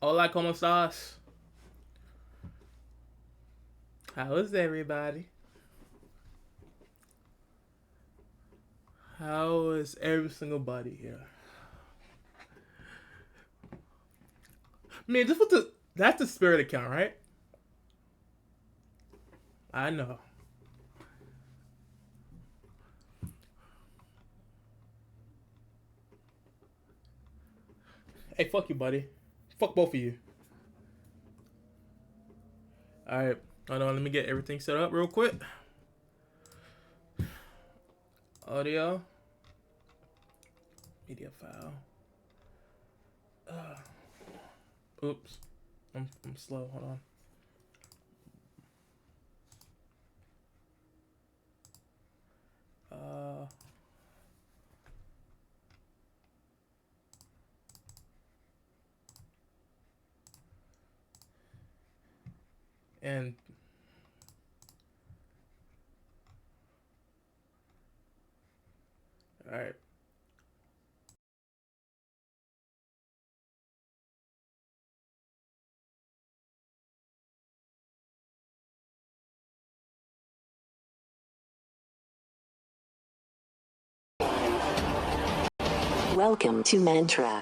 Hola, ¿cómo estás? How is everybody? How is every single body here? Man, just what the that's the spirit account, right? I know. Hey, fuck you, buddy. Fuck both of you. Alright. Hold on, let me get everything set up real quick. Audio. Media file. Oops. I'm slow. Hold on. Uh and alright. Welcome to Mantra.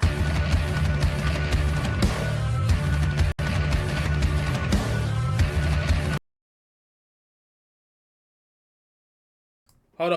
Hold on.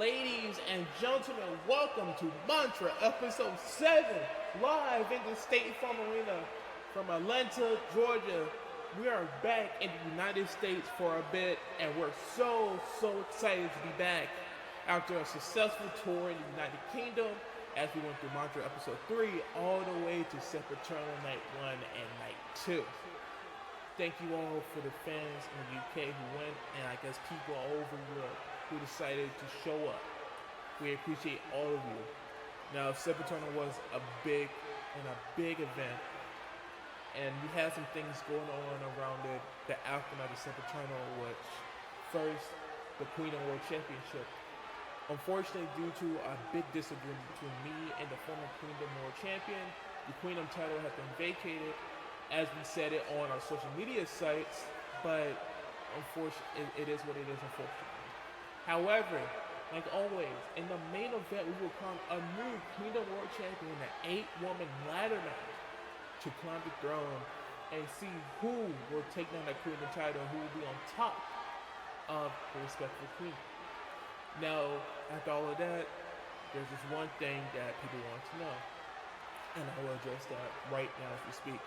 Ladies and gentlemen, welcome to Mantra episode 7, live in the State Farm Arena from Atlanta, Georgia. We are back in the United States for a bit, and we're so excited to be back after a successful tour in the United Kingdom as we went through Mantra episode 3 all the way to Sepaternal Night 1 and Night 2. Thank you all for the fans in the UK who went, and I guess people all over Europe who decided to show up. We appreciate all of you. Now, Sepaternal was a big event, and we had some things going on around it. The aftermath of Sepaternal, which first, the Queendom World Championship. Unfortunately, due to a big disagreement between me and the former Queendom World Champion, the Queendom title has been vacated, as we said it on our social media sites, but unfortunately, it is what it is, unfortunately. However, like always, in the main event, we will crown a new Queendom World Champion in an 8-woman ladder match to climb the throne and see who will take down that Queendom title, who will be on top of the respective queen. Now, after all of that, there's just one thing that people want to know, and I will address that right now as we speak.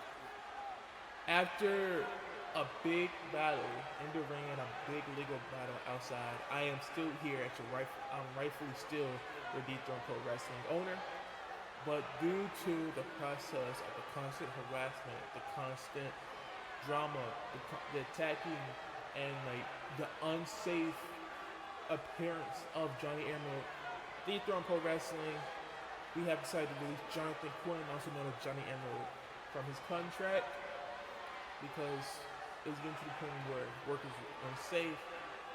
After a big battle in the ring and a big legal battle outside, I am still here at your I'm rightfully still your Dethrone Pro Wrestling owner. But due to the process of the constant harassment, the constant drama, the attacking, and like the unsafe appearance of Johnny Emerald, Dethrone Pro Wrestling, we have decided to release Jonathan Quinn, also known as Johnny Emerald, from his contract because it's getting to the point where work is unsafe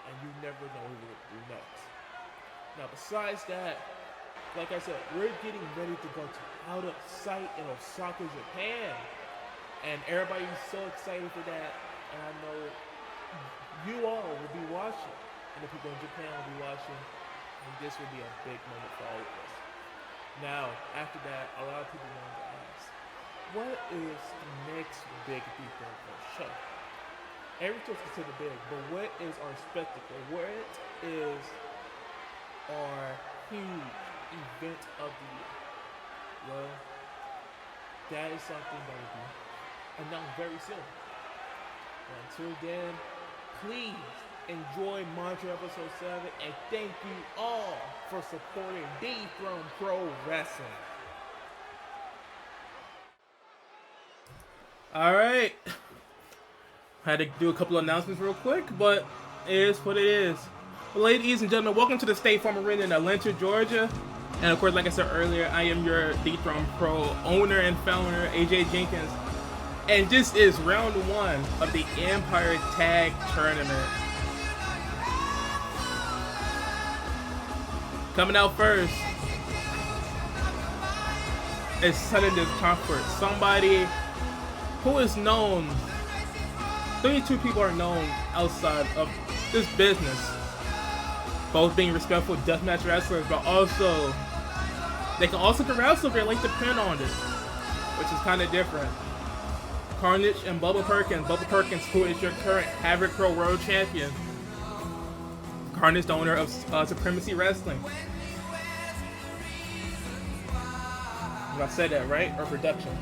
and you never know who will do next. Now, besides that, like I said, we're getting ready to go to out of sight in Osaka, Japan, and everybody's so excited for that. And I know you all will be watching, and the people in Japan will be watching, and this will be a big moment for all of us. Now, after that, a lot of people want to ask, what is the next big Dethrone Pro show? Everything's considered big, but what is our spectacle? What is our huge event of the year? Well, that is something that will be announced very soon. But until then, please enjoy Mantra episode 7, and thank you all for supporting Dethrone Pro Wrestling. Alright. Had to do a couple of announcements real quick, but it is what it is. Well, ladies and gentlemen, welcome to the State Farm Arena in Atlanta, Georgia. And of course, like I said earlier, I am your Dethrone Pro owner and founder, AJ Jenkins. And this is round 1 of the Empire Tag Tournament. Coming out first is Sudden Discomfort. Somebody who is known, 32 people are known outside of this business, both being respectful deathmatch wrestlers, but also they can also wrestle if they like to pin on it, which is kind of different. Carnage and Bubba Perkins. Bubba Perkins, who is your current Havoc Pro World Champion. Carnage, the owner of Supremacy Wrestling. Did I say that right? Or Productions?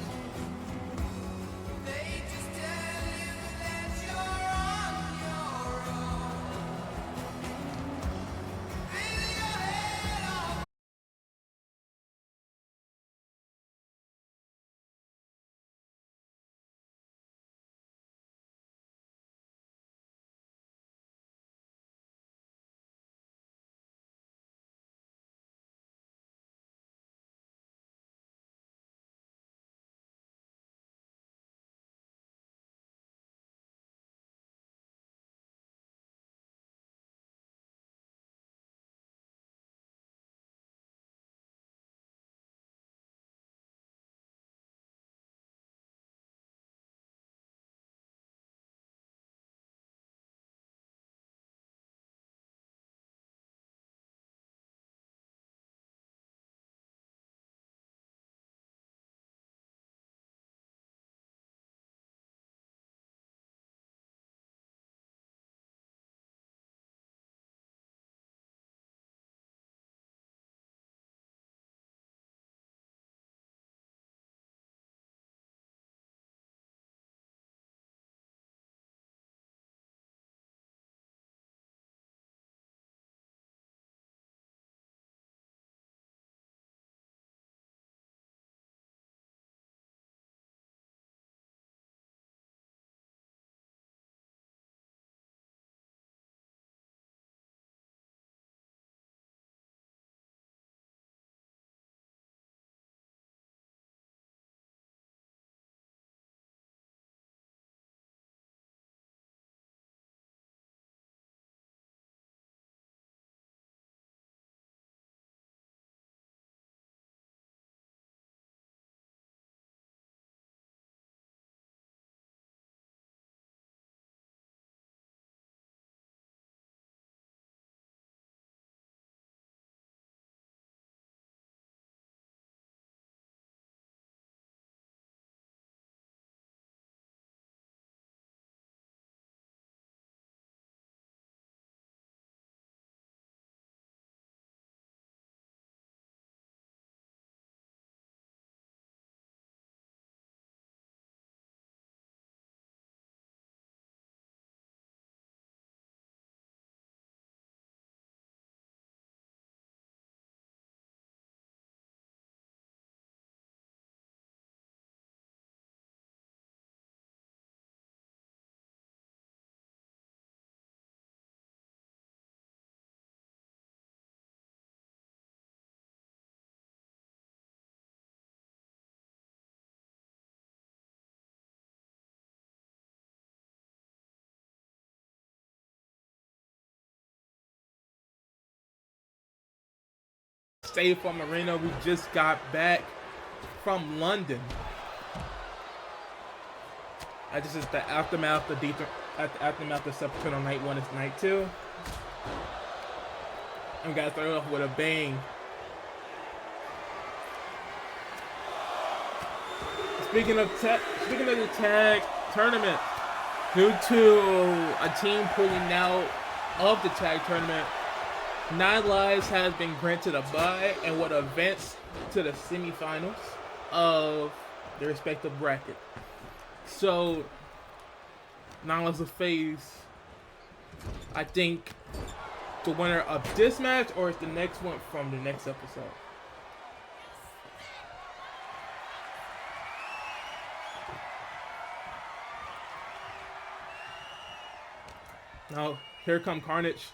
State Farm Arena. We just got back from London. This is the aftermath of aftermath of September on night 1 is night 2. And we gotta start off with a bang. Speaking of the tag tournament, due to a team pulling out of the tag tournament, 9 Lives has been granted a bye and would advance to the semifinals of their respective bracket. So, 9 Lives will face, I think, the winner of this match or the next one from the next episode. Now, here come Carnage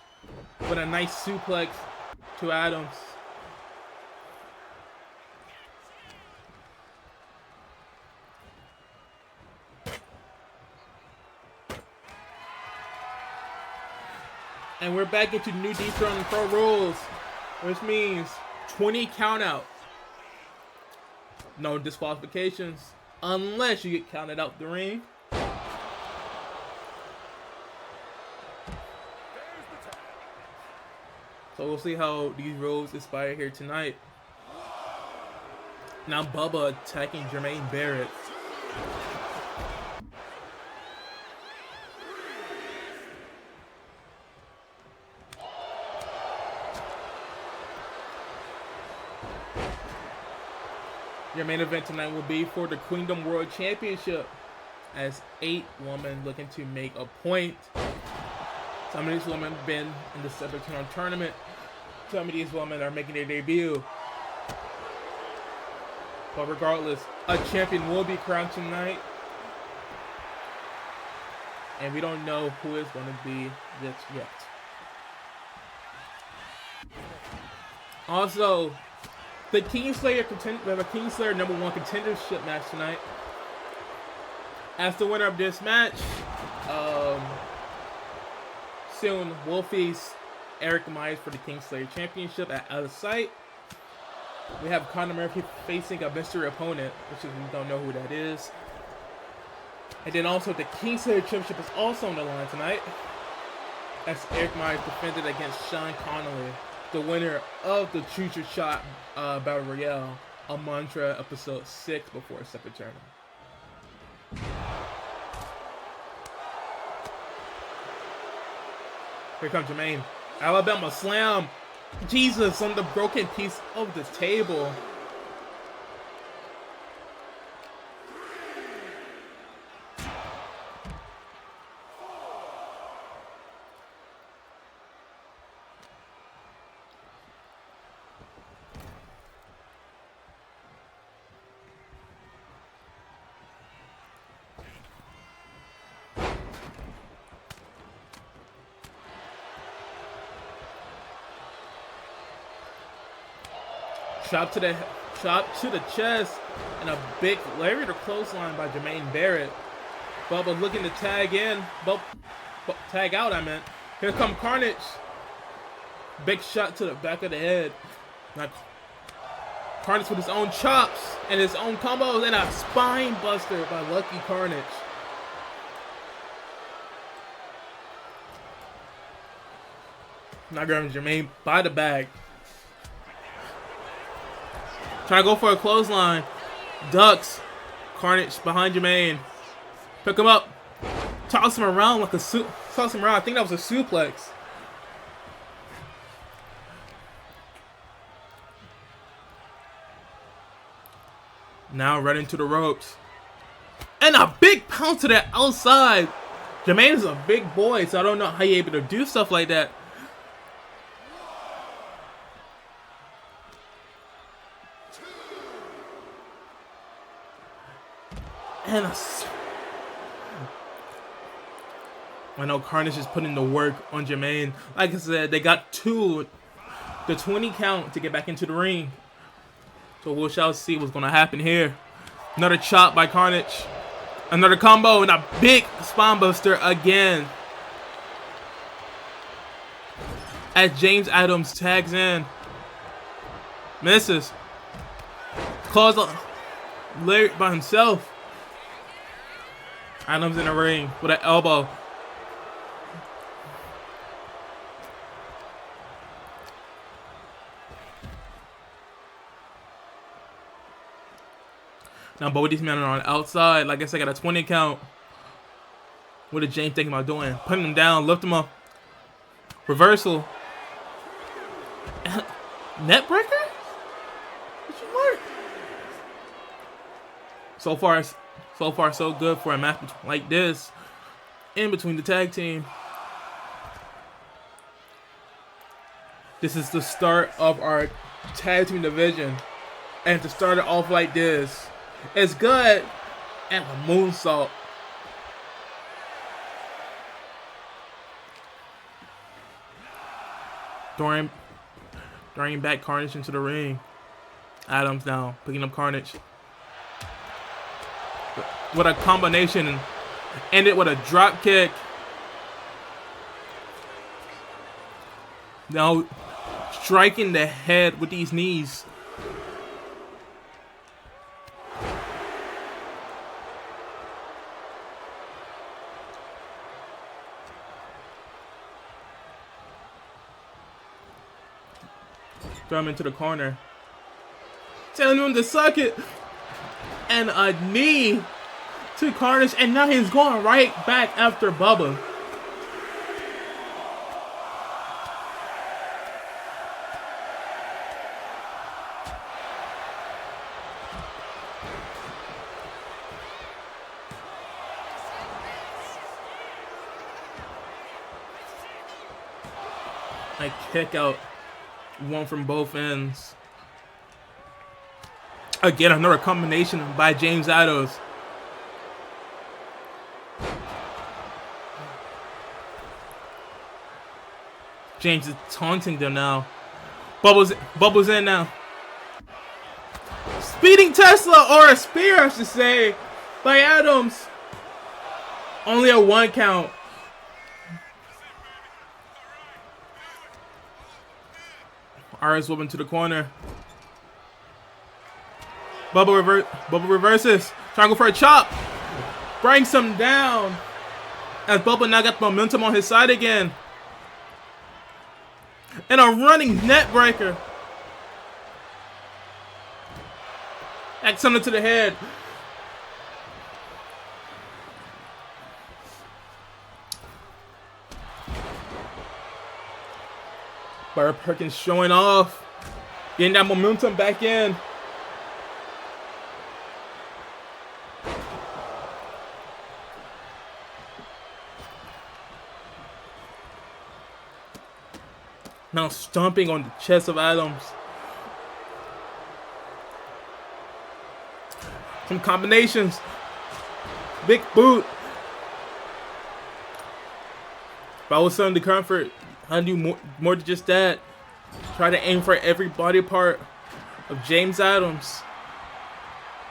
with a nice suplex to Adams. And we're back into new Dethrone Pro rules, which means 20 countout. No disqualifications unless you get counted out the ring. So we'll see how these rules inspire here tonight. Now Bubba attacking Jermaine Barrett. Your main event tonight will be for the Queendom World Championship, as 8 women looking to make a point. Some of these women have been in the Dethrone tournament. Some of these women are making their debut. But regardless, a champion will be crowned tonight. And we don't know who is going to be this yet. Also, we have a Kingslayer #1 contendership match tonight. As the winner of this match, soon we'll face Eric Myers for the Kingslayer Championship at Out of Sight. We have Conor Murphy facing a mystery opponent, which is, we don't know who that is. And then also the Kingslayer Championship is also on the line tonight, as Eric Myers defended against Sean Connolly, the winner of the Choose Your Shot Battle Royale, a Mantra episode 6 before Separate Tournament. Here comes Jermaine. Alabama Slam. Jesus, on the broken piece of the table. Chop to the chest, and a big lariat or clothesline by Jermaine Barrett. Bubba looking to tag in, tag out. I meant. Here come Carnage. Big shot to the back of the head. Now, Carnage with his own chops and his own combos, and a spine buster by Lucky Carnage. Now grabbing Jermaine by the bag. Trying to go for a clothesline. Ducks. Carnage behind Jermaine. Pick him up. Toss him around like a toss him around. I think that was a suplex. Now running to the ropes. And a big pound to the outside. Jermaine is a big boy, so I don't know how you're able to do stuff like that. And I know Carnage is putting the work on Jermaine. Like I said, they got the 20 count to get back into the ring. So we shall see what's going to happen here. Another chop by Carnage. Another combo and a big spine buster again. As James Adams tags in. Misses. Claws Larry by himself. Adams in the ring with an elbow. Now both these men are on the outside. Like I said, got a 20 count. What did James think about doing? Putting him down, lift him up. Reversal. Net breaker? What you want? So far, so good for a match like this. In between the tag team. This is the start of our tag team division. And to start it off like this, it's good. And a moonsault. Throwing back Carnage into the ring. Adams now picking up Carnage. With a combination. Ended with a drop kick. Now striking the head with these knees. Throw him into the corner. Telling him to suck it. And a knee to Carnage. And now he's going right back after Bubba. A kick out. One from both ends. Again, another combination by James Adams. James is taunting them now. Bubbles in now. Speeding Tesla, or a spear, I should say, by Adams. Only a 1 count. RS whipping to the corner. Bubba reverses. Trying to go for a chop. Brings him down. As Bubba now got the momentum on his side again. And a running net breaker. Back something to the head. Barrett Perkins showing off. Getting that momentum back in. Now stomping on the chest of Adams. Some combinations. Big boot. But I was selling the comfort. I do more than just that. Try to aim for every body part of James Adams.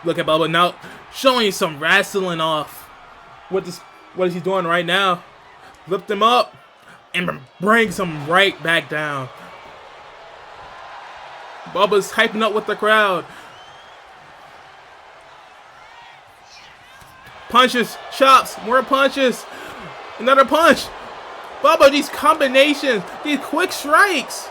Look at Bubba now showing some wrestling off. What is he doing right now? Lift him up and brings him right back down. Bubba's hyping up with the crowd. Punches, chops, more punches. Another punch. Bubba, these combinations, these quick strikes.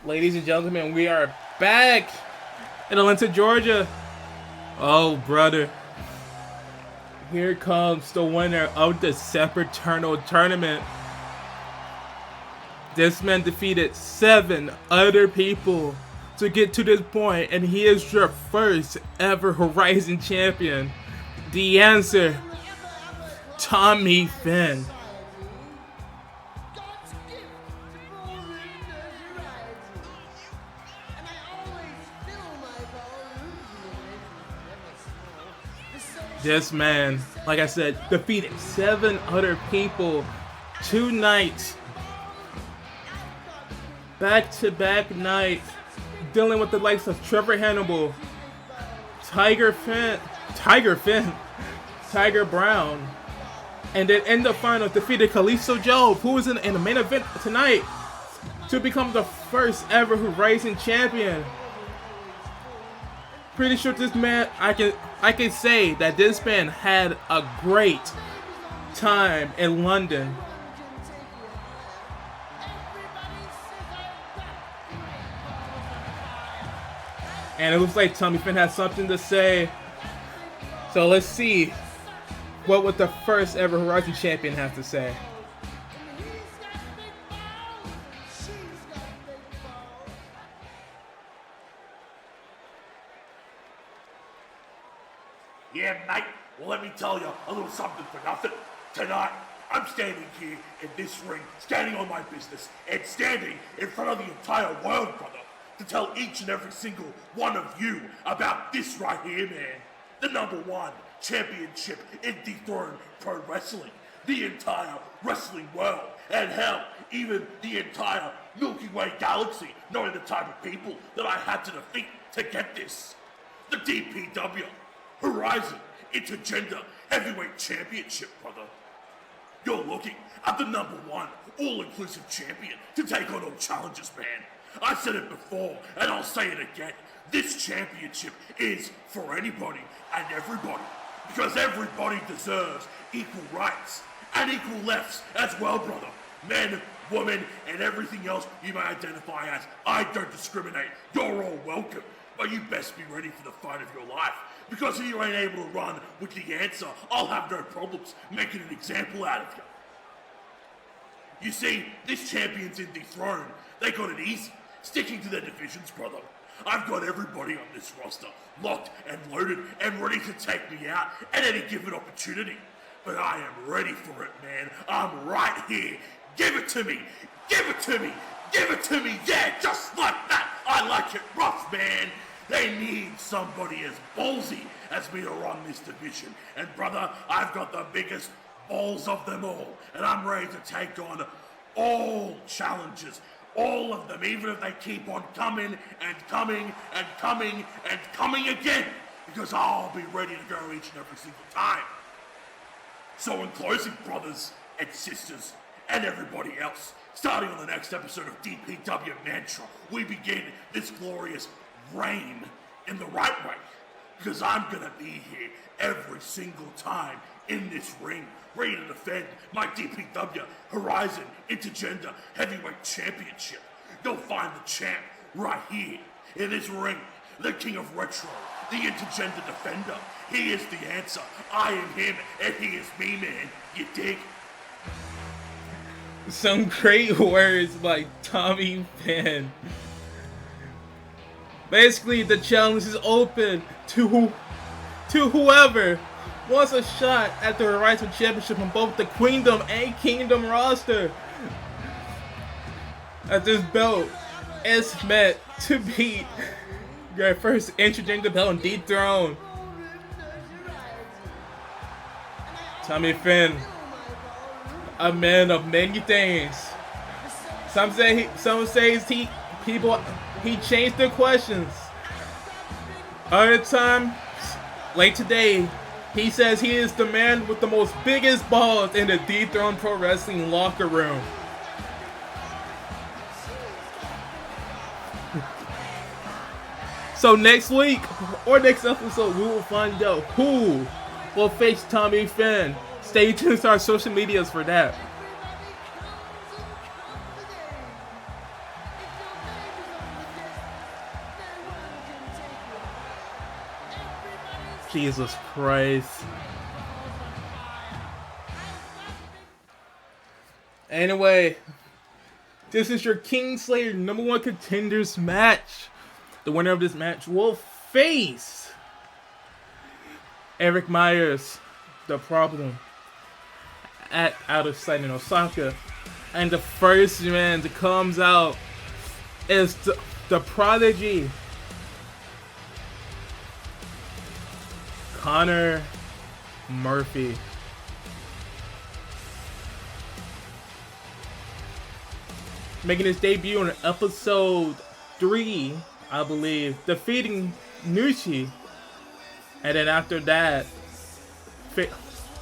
Ladies and gentlemen, we are back in Atlanta, Georgia. Oh, brother. Here comes the winner of the Sempiternal tournament. This man defeated 7 other people to get to this point, and he is your first ever Horizon champion. The answer, Tommy Finn. This man, like I said, defeated 7 other people 2 nights. Back-to-back nights. Dealing with the likes of Trevor Hannibal, Tiger Brown. And then in the finals defeated Kalisto Job, who was in the main event tonight, to become the first ever Horizon champion. Pretty sure this man, I can say that this man had a great time in London. And it looks like Tommy Finn has something to say. So let's see what would the first ever Horizon champion have to say. Yeah, mate, well, let me tell you a little something for nothing. Tonight, I'm standing here in this ring, standing on my business, and standing in front of the entire world, brother, to tell each and every single one of you about this right here, man. The #1 championship in Dethrone Pro Wrestling. The entire wrestling world, and hell, even the entire Milky Way galaxy, knowing the type of people that I had to defeat to get this. The DPW Horizon Intergender Heavyweight Championship, brother. You're looking at the #1 all-inclusive champion to take on all challenges, man. I said it before, and I'll say it again. This championship is for anybody and everybody, because everybody deserves equal rights and equal lefts as well, brother. Men, women, and everything else you may identify as. I don't discriminate. You're all welcome. But you best be ready for the fight of your life, because if you ain't able to run with the answer, I'll have no problems making an example out of you. You see, these champions in Dethrone, they got it easy, sticking to their divisions, brother. I've got everybody on this roster locked and loaded and ready to take me out at any given opportunity. But I am ready for it, man. I'm right here. Give it to me. Give it to me. Give it to me. Yeah, just like that. I like it rough, man. They need somebody as ballsy as me to run this division. And brother, I've got the biggest balls of them all. And I'm ready to take on all challenges. All of them, even if they keep on coming and coming and coming and coming again. Because I'll be ready to go each and every single time. So in closing, brothers and sisters and everybody else, starting on the next episode of DPW Mantra, we begin this glorious reign in the right way, because I'm gonna be here every single time in this ring, ready to defend my DPW Horizon Intergender Heavyweight Championship. You'll find the champ right here in this ring, the king of retro, the intergender defender. He is the answer. I am him, and he is me, man. You dig? Some great words by Tommy Finn. Basically, the challenge is open to whoever wants a shot at the Horizon Championship on both the Queendom and Kingdom roster. As this belt is meant to be your first intergender belt in Dethrone. Tommy Finn, a man of many things. Some say he changed their questions. Other times, like today, he says he is the man with the most biggest balls in the Dethrone Pro Wrestling locker room. So next week, or next episode, we will find out who will face Tommy Finn. Stay tuned to our social medias for that. Jesus Christ. Anyway, this is your Kingslayer #1 contenders match. The winner of this match will face Eric Myers, the Problem, at Out of Sight in Osaka. And the first man that comes out is the Prodigy, Connor Murphy. Making his debut on episode 3, I believe, defeating Nushi. And then after that,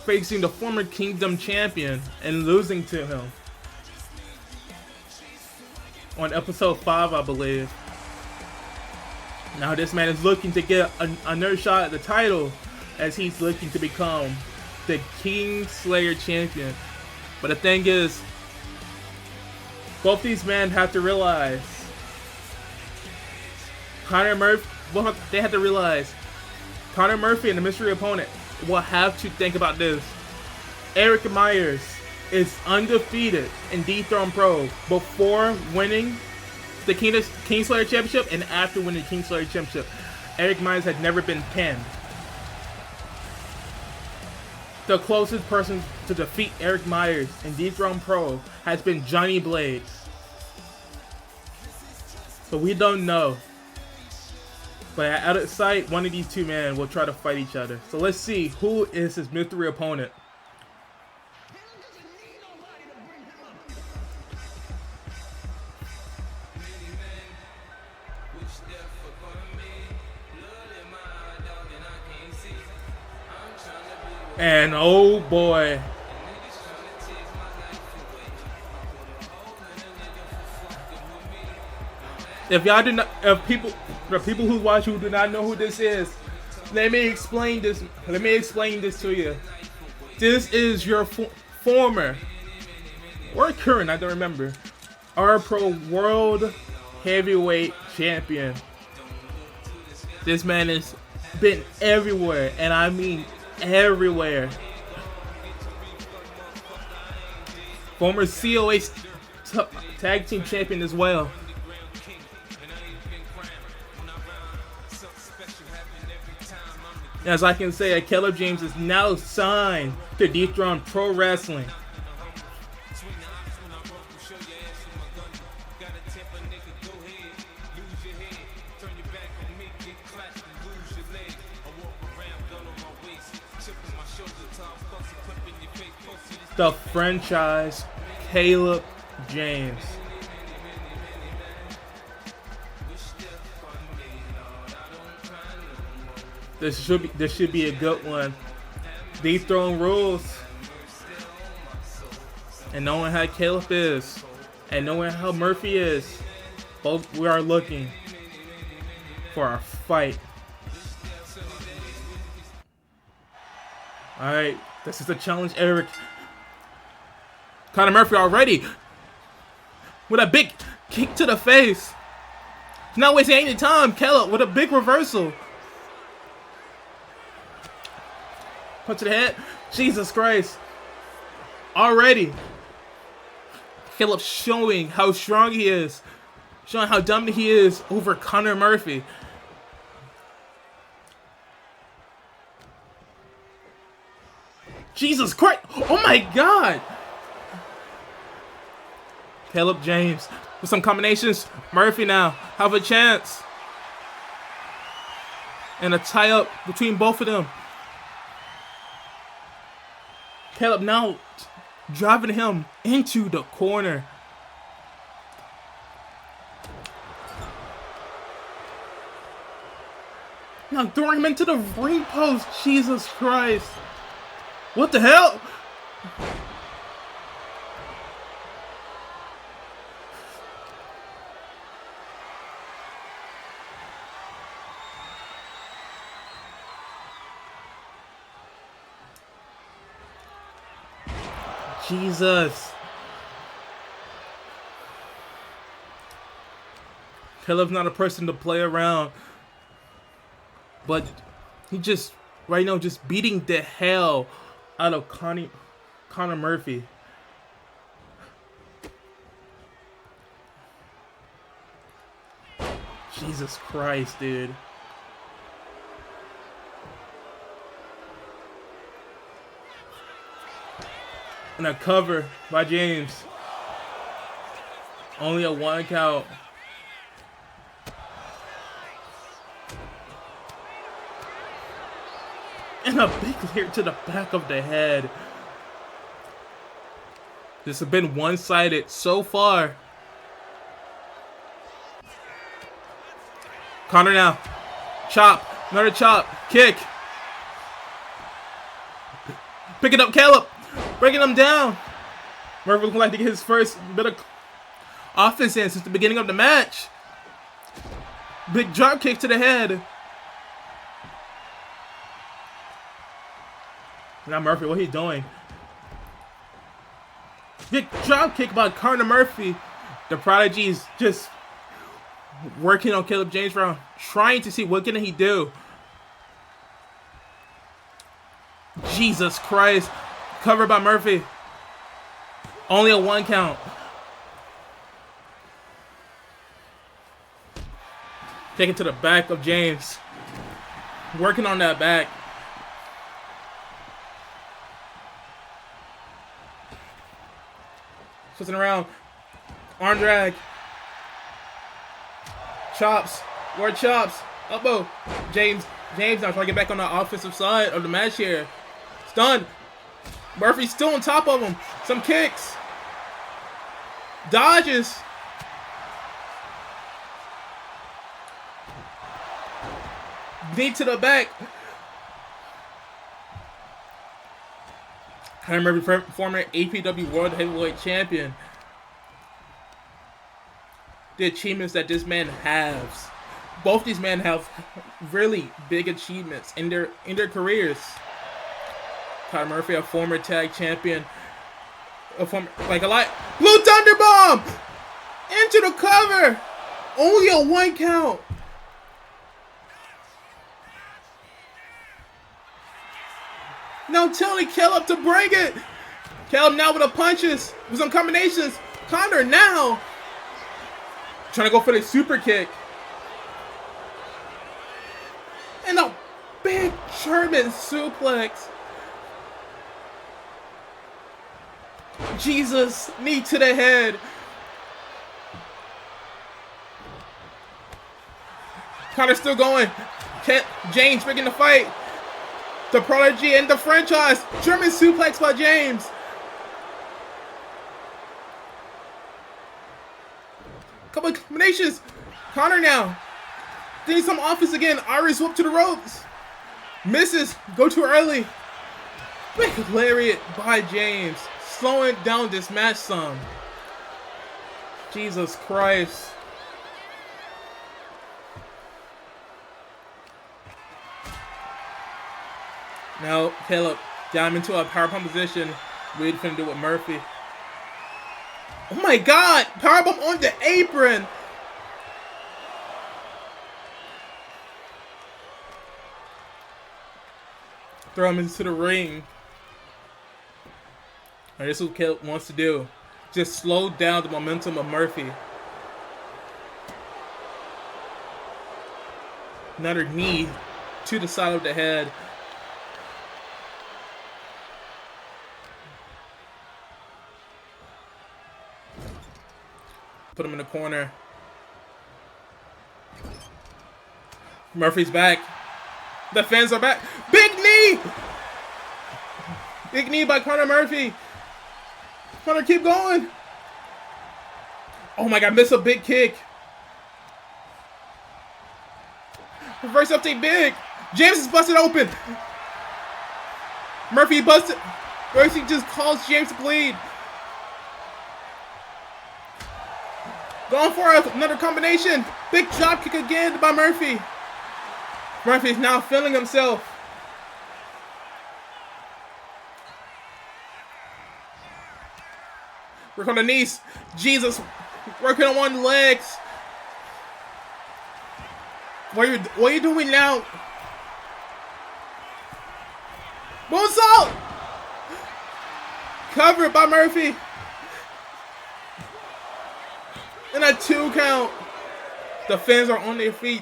facing the former Kingdom champion and losing to him. On episode 5, I believe. Now this man is looking to get another shot at the title as he's looking to become the Kingslayer champion. But the thing is, both these men have to realize, Connor Murphy and the mystery opponent will have to think about this. Eric Myers is undefeated in Dethrone Pro before winning the Kingslayer Championship and after winning the Kingslayer Championship. Eric Myers had never been pinned. The closest person to defeat Eric Myers in Dethrone Pro has been Johnny Blades. So we don't know. But out of sight, one of these two men will try to fight each other. So let's see who is his mystery opponent. And oh boy. If y'all do not, the people who watch who do not know who this is, let me explain this to you. This is your former or current, I don't remember, R-Pro World Heavyweight Champion. This man has been everywhere, and I mean everywhere. Former COA Tag Team Champion as well. As I can say, Caleb James is now signed to Dethrone Pro Wrestling. The franchise, Caleb James. This should be a good one. Dethrone rules. And knowing how Caleb is, and knowing how Murphy is, both we are looking for a fight. Alright, this is the challenge, Eric. Connor Murphy already with a big kick to the face. He's not wasting any time. Caleb with a big reversal. Punch to the head. Jesus Christ. Already. Caleb showing how strong he is. Showing how dominant he is over Connor Murphy. Jesus Christ. Oh my God. Caleb James with some combinations. Murphy now have a chance. And a tie-up between both of them. Caleb now driving him into the corner. Now throwing him into the ring post. Jesus Christ. What the hell? Jesus. Caleb's not a person to play around. But he just right now, just beating the hell out of Connor Murphy. Jesus Christ, dude. And a cover by James. Only a 1 count. And a big clear to the back of the head. This has been one-sided so far. Connor now. Chop. Another chop. Kick. Picking up Caleb. Breaking him down. Murphy looking like to get his first bit of offense in since the beginning of the match. Big drop kick to the head. Now Murphy, what he doing? Big drop kick by Connor Murphy. The Prodigy is just working on Caleb James Brown, trying to see what can he do. Jesus Christ. Covered by Murphy. Only a 1 count. Taken to the back of James. Working on that back. Twisting around. Arm drag. Chops. More chops. Elbow. James now trying to get back on the offensive side of the match here. Stunned. Murphy's still on top of him. Some kicks. Dodges. Knee to the back. Connor Murphy, former APW World Heavyweight Champion. The achievements that this man has. Both these men have really big achievements in their careers. Connor Murphy, a former tag champion, Blue Thunder Bomb into the cover. Only a 1 count. Now telling Caleb to bring it. Caleb now with the punches, with some combinations. Connor now trying to go for the super kick. And a big German suplex. Jesus, knee to the head. Connor still going. James breaking the fight. The Prodigy and the franchise. German suplex by James. Couple of combinations. Connor now. Getting some offense again. Irish whoop to the ropes. Misses. Go too early. Big lariat by James. Slowing down this match some. Jesus Christ. Now Caleb down into a powerbomb position. Weird thing to do with Murphy. Oh my God! Powerbomb on the apron. Throw him into the ring. And this is what Caleb wants to do. Just slow down the momentum of Murphy. Another knee to the side of the head. Put him in the corner. Murphy's back. The fans are back. Big knee! Big knee by Connor Murphy. Connor, keep going. Oh my God, missed a big kick. Reverse update big. James is busted open. Murphy busted. Murphy just caused James to bleed. Going for another combination. Big drop kick again by Murphy. Murphy is now feeling himself. Work on the knees. Jesus. Working on one legs. What are you doing now? Moonsault! Covered by Murphy. And a 2 count. The fans are on their feet.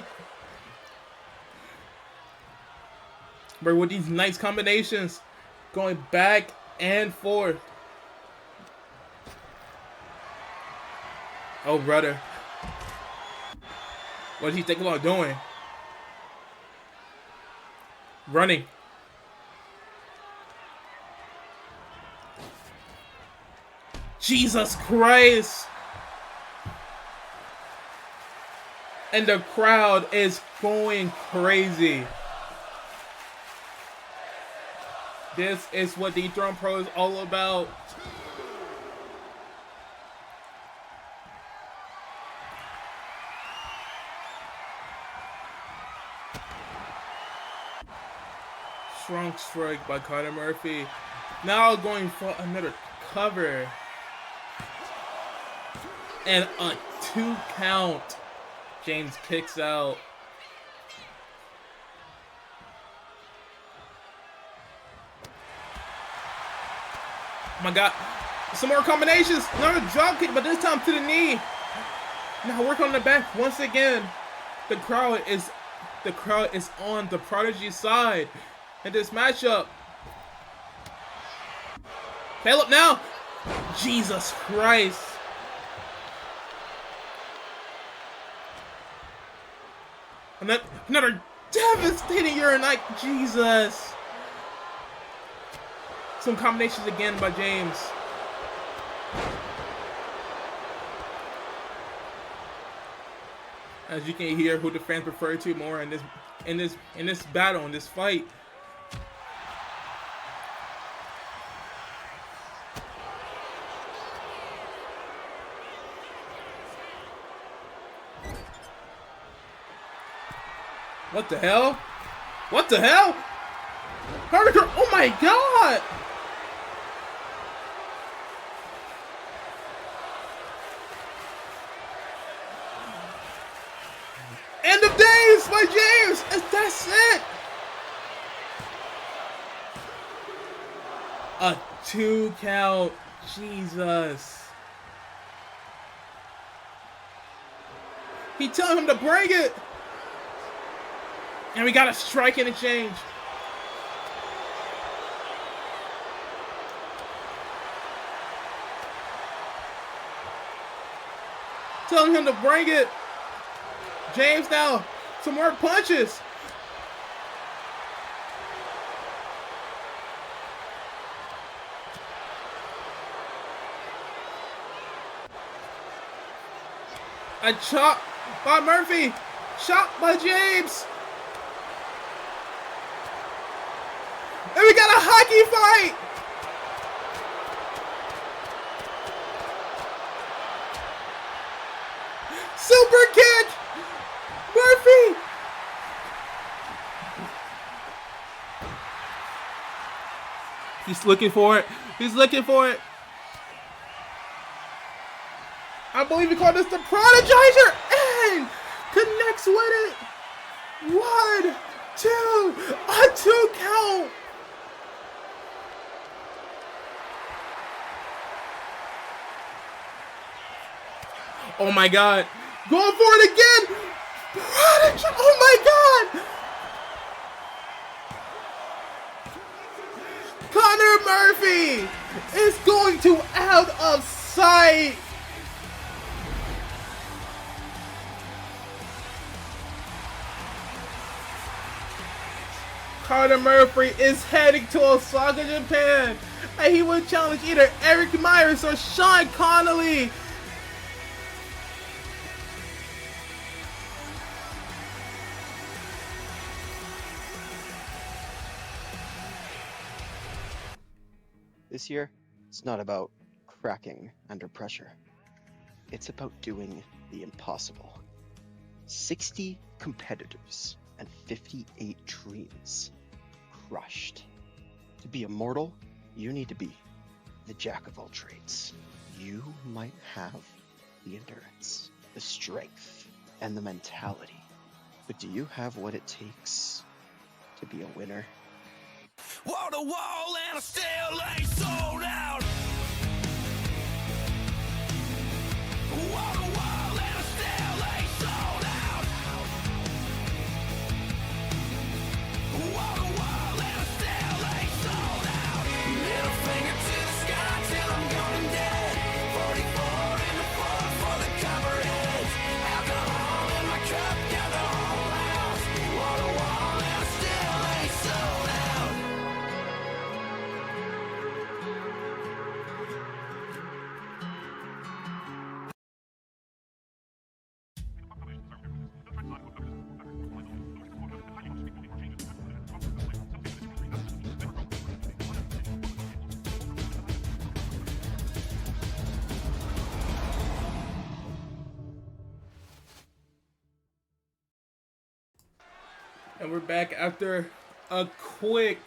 But with these nice combinations, going back and forth. Oh, brother. What did he think about doing? Running. Jesus Christ. And the crowd is going crazy. This is what Dethrone Pro is all about. Strong strike by Conor Murphy. Now going for another cover. And a 2 count. James kicks out. Oh my God. Some more combinations. Another drop kick, but this time to the knee. Now work on the back once again. The crowd is on the Prodigy side in this matchup. Caleb now. Jesus Christ. Another devastating urinite. Jesus. Some combinations again by James. As you can hear, who the fans prefer to more in this battle, in this fight. What the hell? What the hell? Hurricane! Oh my God! End of days by James! That's it! A 2 count. Jesus. He telling him to bring it! And we got a strike in exchange. Telling him to bring it. James now. Some more punches. A chop by Murphy. Shot by James. And we got a hockey fight! Super kick! Murphy! He's looking for it. He's looking for it. I believe he called this the Prodigizer and connects with it. 1, 2, a 2 count. Oh my God. Going for it again. Prodigy. Oh my God. Conor Murphy is going to out of sight. Conor Murphy is heading to Osaka, Japan, and he will challenge either Eric Myers or Sean Connolly. This year, it's not about cracking under pressure. It's about doing the impossible. 60 competitors and 58 dreams crushed. To be immortal, you need to be the jack of all trades. You might have the endurance, the strength, and the mentality, but do you have what it takes to be a winner? Wall to wall and I still ain't sold out. Wall to wall and I still ain't sold out. Wall to wall and I still ain't sold out. Middle finger to the sky till I'm going dead. 44 in the floor for the copperheads. Alcohol in my cup, got the whole house. Wall to wall and I still ain't sold out. And we're back after a quick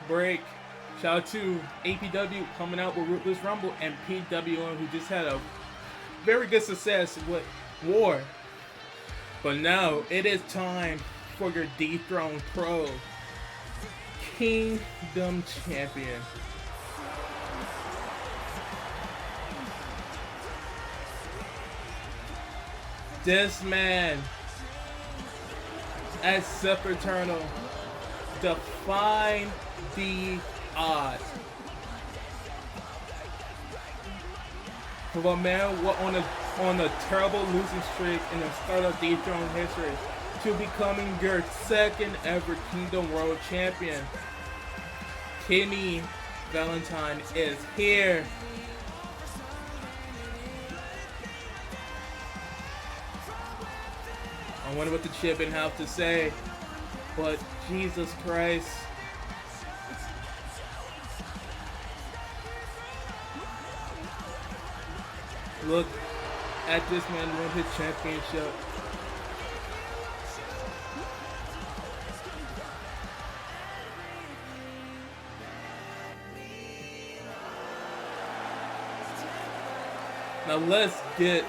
break. Shout out to APW coming out with Ruthless Rumble and PWM, who just had a very good success with War. But now it is time for your Dethrone Pro Kingdom Champion. This man at Sempiternal defying the odds. For a man on a terrible losing streak in the start of Dethrone history to becoming your second ever Kingdom World Champion, Kenny Valentine is here. I wonder what the champion have to say, but Jesus Christ. Look at this man win his championship. Now let's get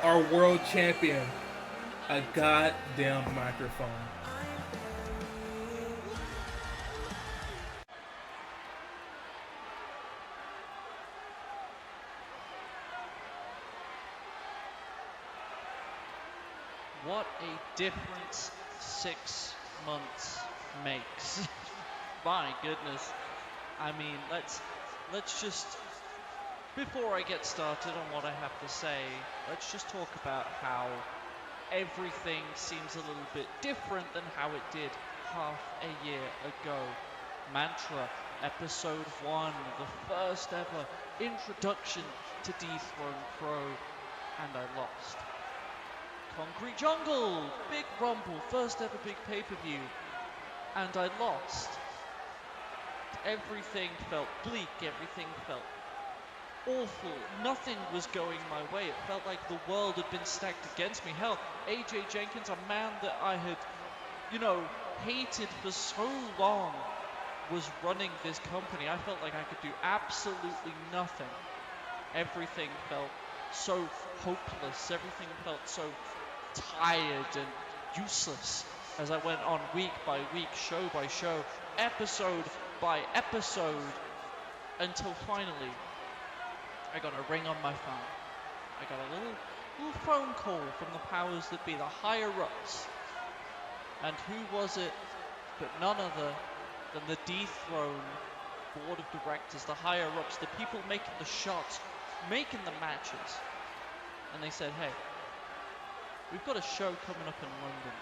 our world champion a goddamn microphone. What a difference 6 months makes. My goodness. I mean, let's just, before I get started on what I have to say, let's just talk about how everything seems a little bit different than how it did half a year ago. Mantra, episode 1, the first ever introduction to Dethrone Pro, and I lost. Concrete Jungle, big rumble, first ever big pay-per-view, and I lost. Everything felt bleak, everything felt awful, nothing was going my way. It felt like the world had been stacked against me. Hell, AJ Jenkins, a man that I had, hated for so long, was running this company. I felt like I could do absolutely nothing. Everything felt so hopeless, everything felt so tired and useless as I went on week by week, show by show, episode by episode, until finally I got a ring on my phone. I got a little phone call from the powers that be, the higher ups. And who was it but none other than the Dethrone board of directors, the higher ups, the people making the shots, making the matches. And they said, hey, we've got a show coming up in London.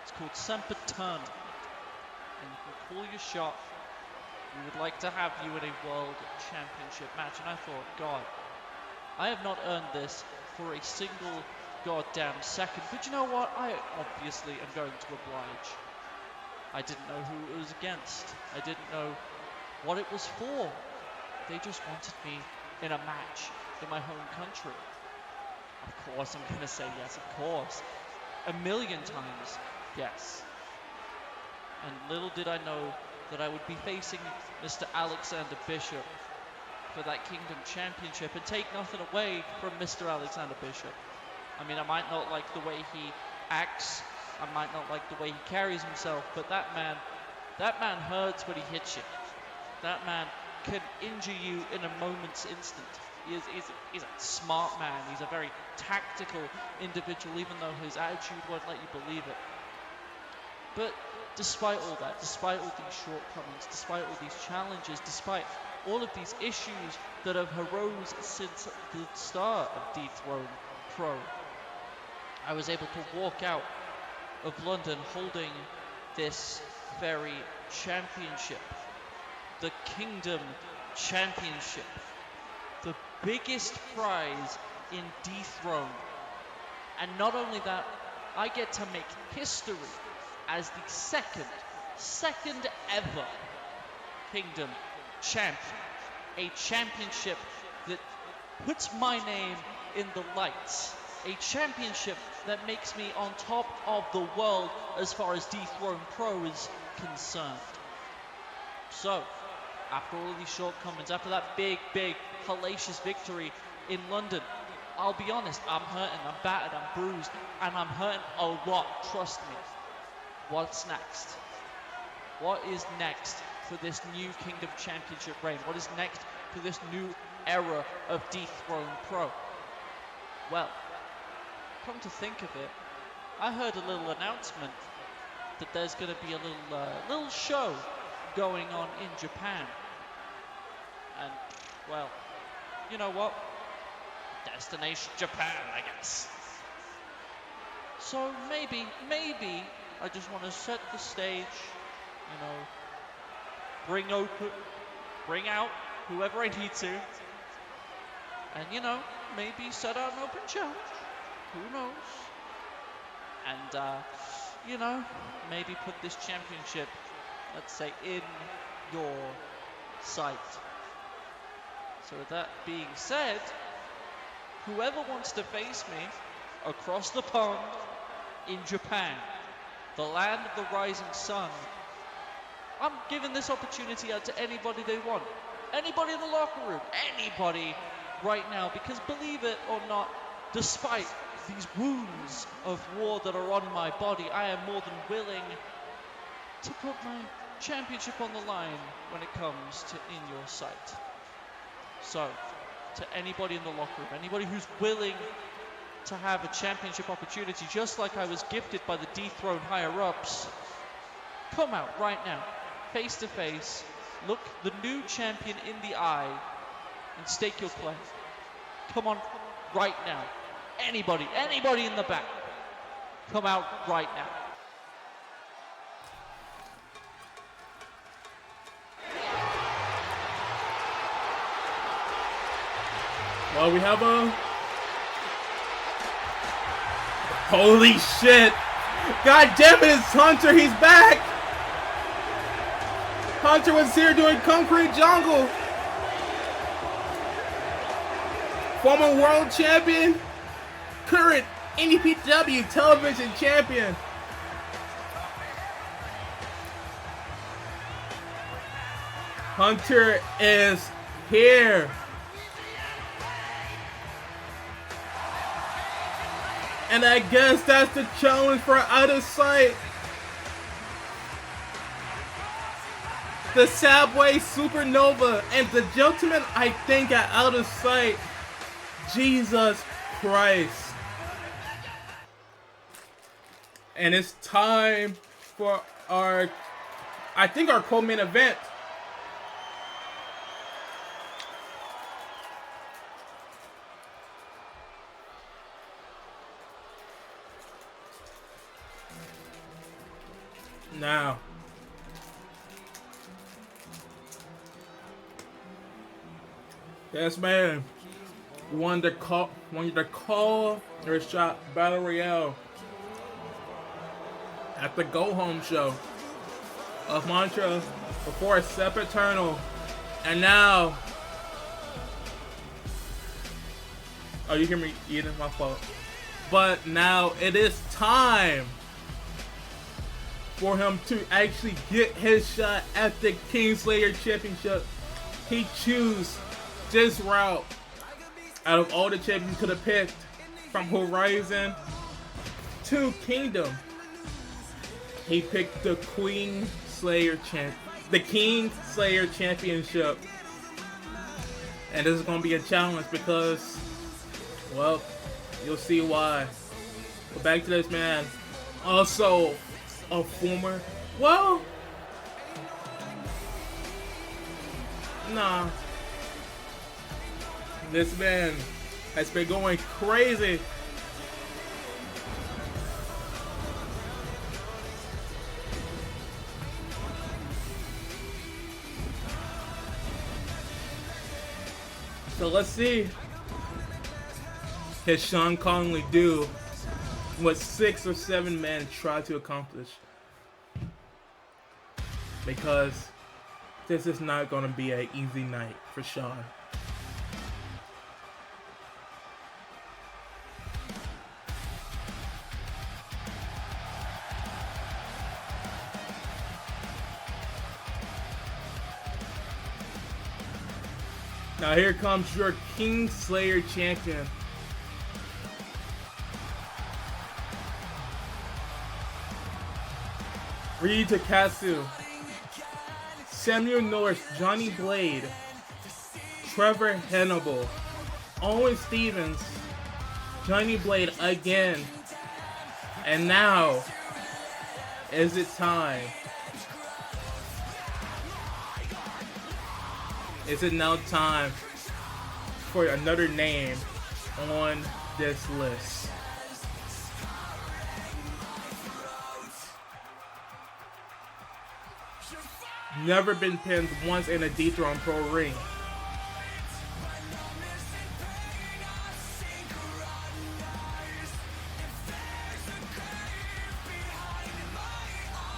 It's called Sempiternal, and you can call your shot. We would like to have you in a world championship match. And I thought, God, I have not earned this for a single goddamn second. But you know what? I obviously am going to oblige. I didn't know who it was against. I didn't know what it was for. They just wanted me in a match in my home country. Of course I'm going to say yes, of course. A million times, yes. And little did I know that I would be facing Mr. Alexander Bishop for that Kingdom Championship, and take nothing away from Mr. Alexander Bishop. I mean, I might not like the way he acts I might not like the way he carries himself, but that man hurts when he hits you. That man can injure you in a moment's instant. He's a smart man. He's a very tactical individual, even though his attitude won't let you believe it. But despite all that, despite all these shortcomings, despite all these challenges, despite all of these issues that have arose since the start of Dethrone Pro, I was able to walk out of London holding this very championship, the Kingdom Championship, the biggest prize in Dethrone. And not only that, I get to make history as the second ever Kingdom Champion. A championship that puts my name in the lights. A championship that makes me on top of the world as far as Dethrone Pro is concerned. So, after all of these shortcomings, after that big, hellacious victory in London, I'll be honest, I'm hurting, I'm battered, I'm bruised, and I'm hurting a lot, trust me. What's next? What is next for this new Kingdom Championship reign? What is next for this new era of Dethrone Pro? Well, come to think of it, I heard a little announcement that there's going to be a little show going on in Japan. And, well, you know what? Destination Japan, I guess. So maybe I just want to set the stage, you know, bring out whoever I need to, and, you know, maybe set out an open challenge. Who knows? And, you know, maybe put this championship, let's say, in your sight. So with that being said, whoever wants to face me across the pond in Japan, the land of the rising sun, I'm giving this opportunity out to anybody they want. Anybody in the locker room, anybody right now, because believe it or not, despite these wounds of war that are on my body, I am more than willing to put my championship on the line when it comes to in your sight. So, to anybody in the locker room, anybody who's willing to have a championship opportunity, just like I was gifted by the Dethrone higher-ups, come out right now, face to face, look the new champion in the eye, and stake your claim. Come on, right now. Anybody in the back, come out right now. Well, we have a... Holy shit! God damn it, it's Hunter, he's back! Hunter was here doing Concrete Jungle! Former world champion, current NEPW television champion. Hunter is here. And I guess that's the challenge for Out of Sight. The Subway Supernova and the gentleman I think are Out of Sight. Jesus Christ. And it's time for our co-main event. Now, yes, man. Won the call or shot battle royale at the Go Home show of Mantra before a separate eternal, and now, oh, you hear me eating? My fault. But now it is time for him to actually get his shot at the Kingslayer Championship. He chose this route out of all the champions he could have picked, from Horizon to Kingdom. He picked the the King Slayer Championship. And this is gonna be a challenge because, well, you'll see why. But back to this man. Also a former, well, nah. This man has been going crazy. So let's see. Can Sean Conley do what 6 or 7 men try to accomplish? Because this is not going to be an easy night for Sean. Now here comes your King Slayer champion. Reed Takatsu, Samuel Norris, Johnny Blade, Trevor Hannibal, Owen Stevens, Johnny Blade again. And now, is it time? Is it now time for another name on this list? Never been pinned once in a Dethrone Pro ring.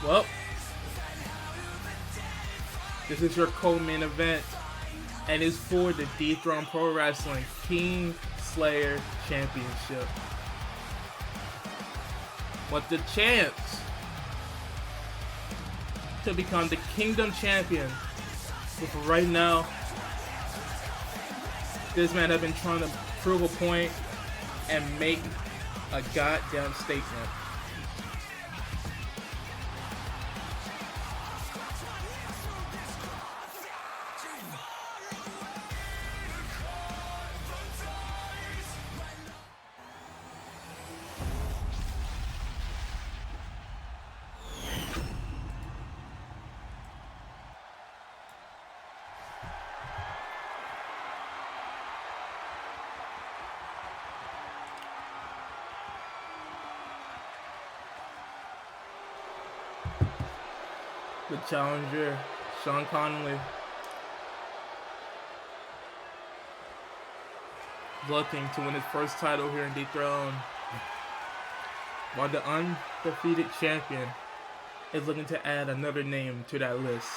Well, this is your co-main event, and it's for the Dethrone Pro Wrestling King Slayer Championship. With the chance to become the Kingdom Champion. But right now, this man has been trying to prove a point and make a goddamn statement. The challenger, Sean Conley, looking to win his first title here in Dethrone, while the undefeated champion is looking to add another name to that list.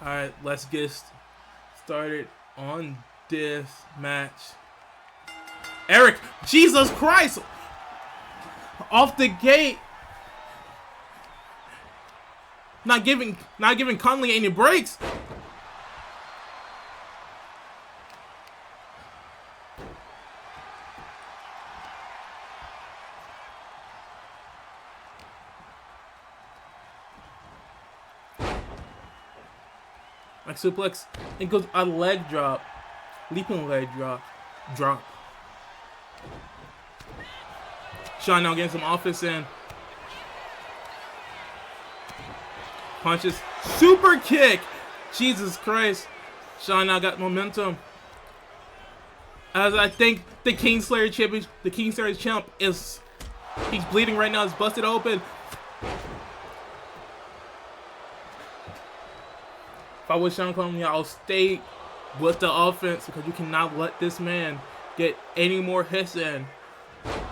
Alright, let's get started on this match. Eric, Jesus Christ! Off the gate! Not giving Conley any breaks! Like suplex, it goes a leg drop, leaping leg drop. Sean now getting some offense in. Punches, super kick. Jesus Christ, Sean now got momentum. As I think the King Slayer champion, the King Slayer champ he's bleeding right now. It's busted open. If I was Sean Conley, I'll stay with the offense because you cannot let this man get any more hits in.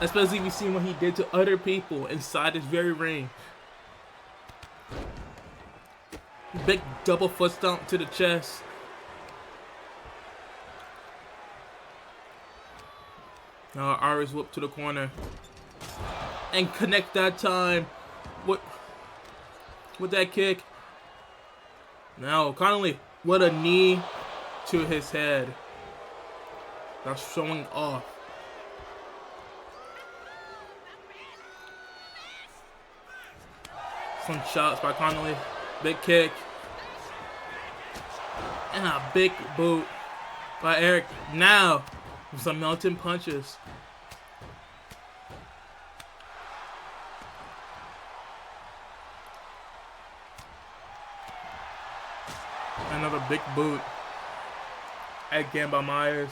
Especially if you see what he did to other people inside this very ring. Big double foot stomp to the chest. Now Irish whoop to the corner. And connect that time. With that kick. Now Connolly with a knee to his head. That's showing off. Some shots by Connolly. Big kick. And a big boot by Eric. Now, with some melting punches. Another big boot. Again by Myers.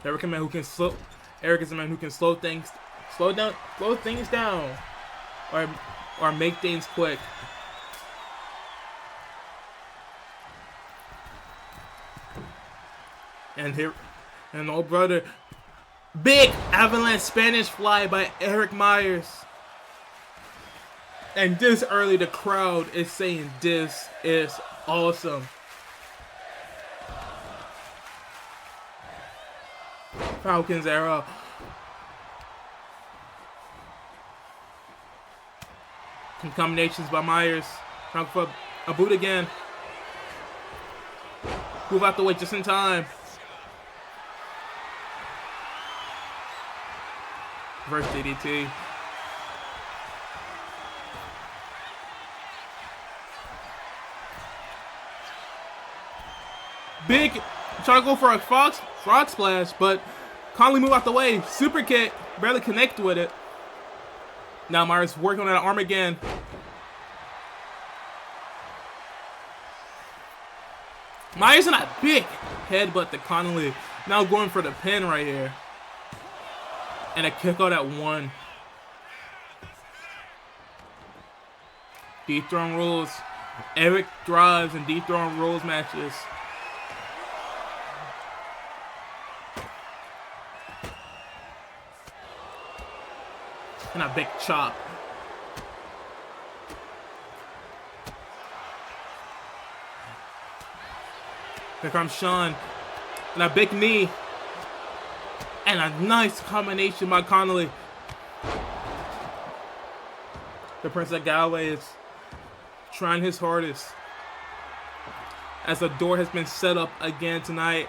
Eric is a man who can slow things down, or make things quick. And old brother, big avalanche Spanish fly by Eric Myers. And this early, the crowd is saying this is awesome. Falcons era. Some combinations by Myers. Trying for a boot again. Move out the way just in time. Reverse DDT. Big, trying to go for a frog splash, but Conley move out the way. Super kick, barely connect with it. Now Myers working on that arm again. Myers in a big headbutt to Connolly. Now going for the pin right here. And a kick out at 1. Dethrone rules. Eric drives and Dethrone rules matches. And a big chop. Here comes Sean. And a big knee. And a nice combination by Connolly. The Prince of Galway is trying his hardest. As the door has been set up again tonight.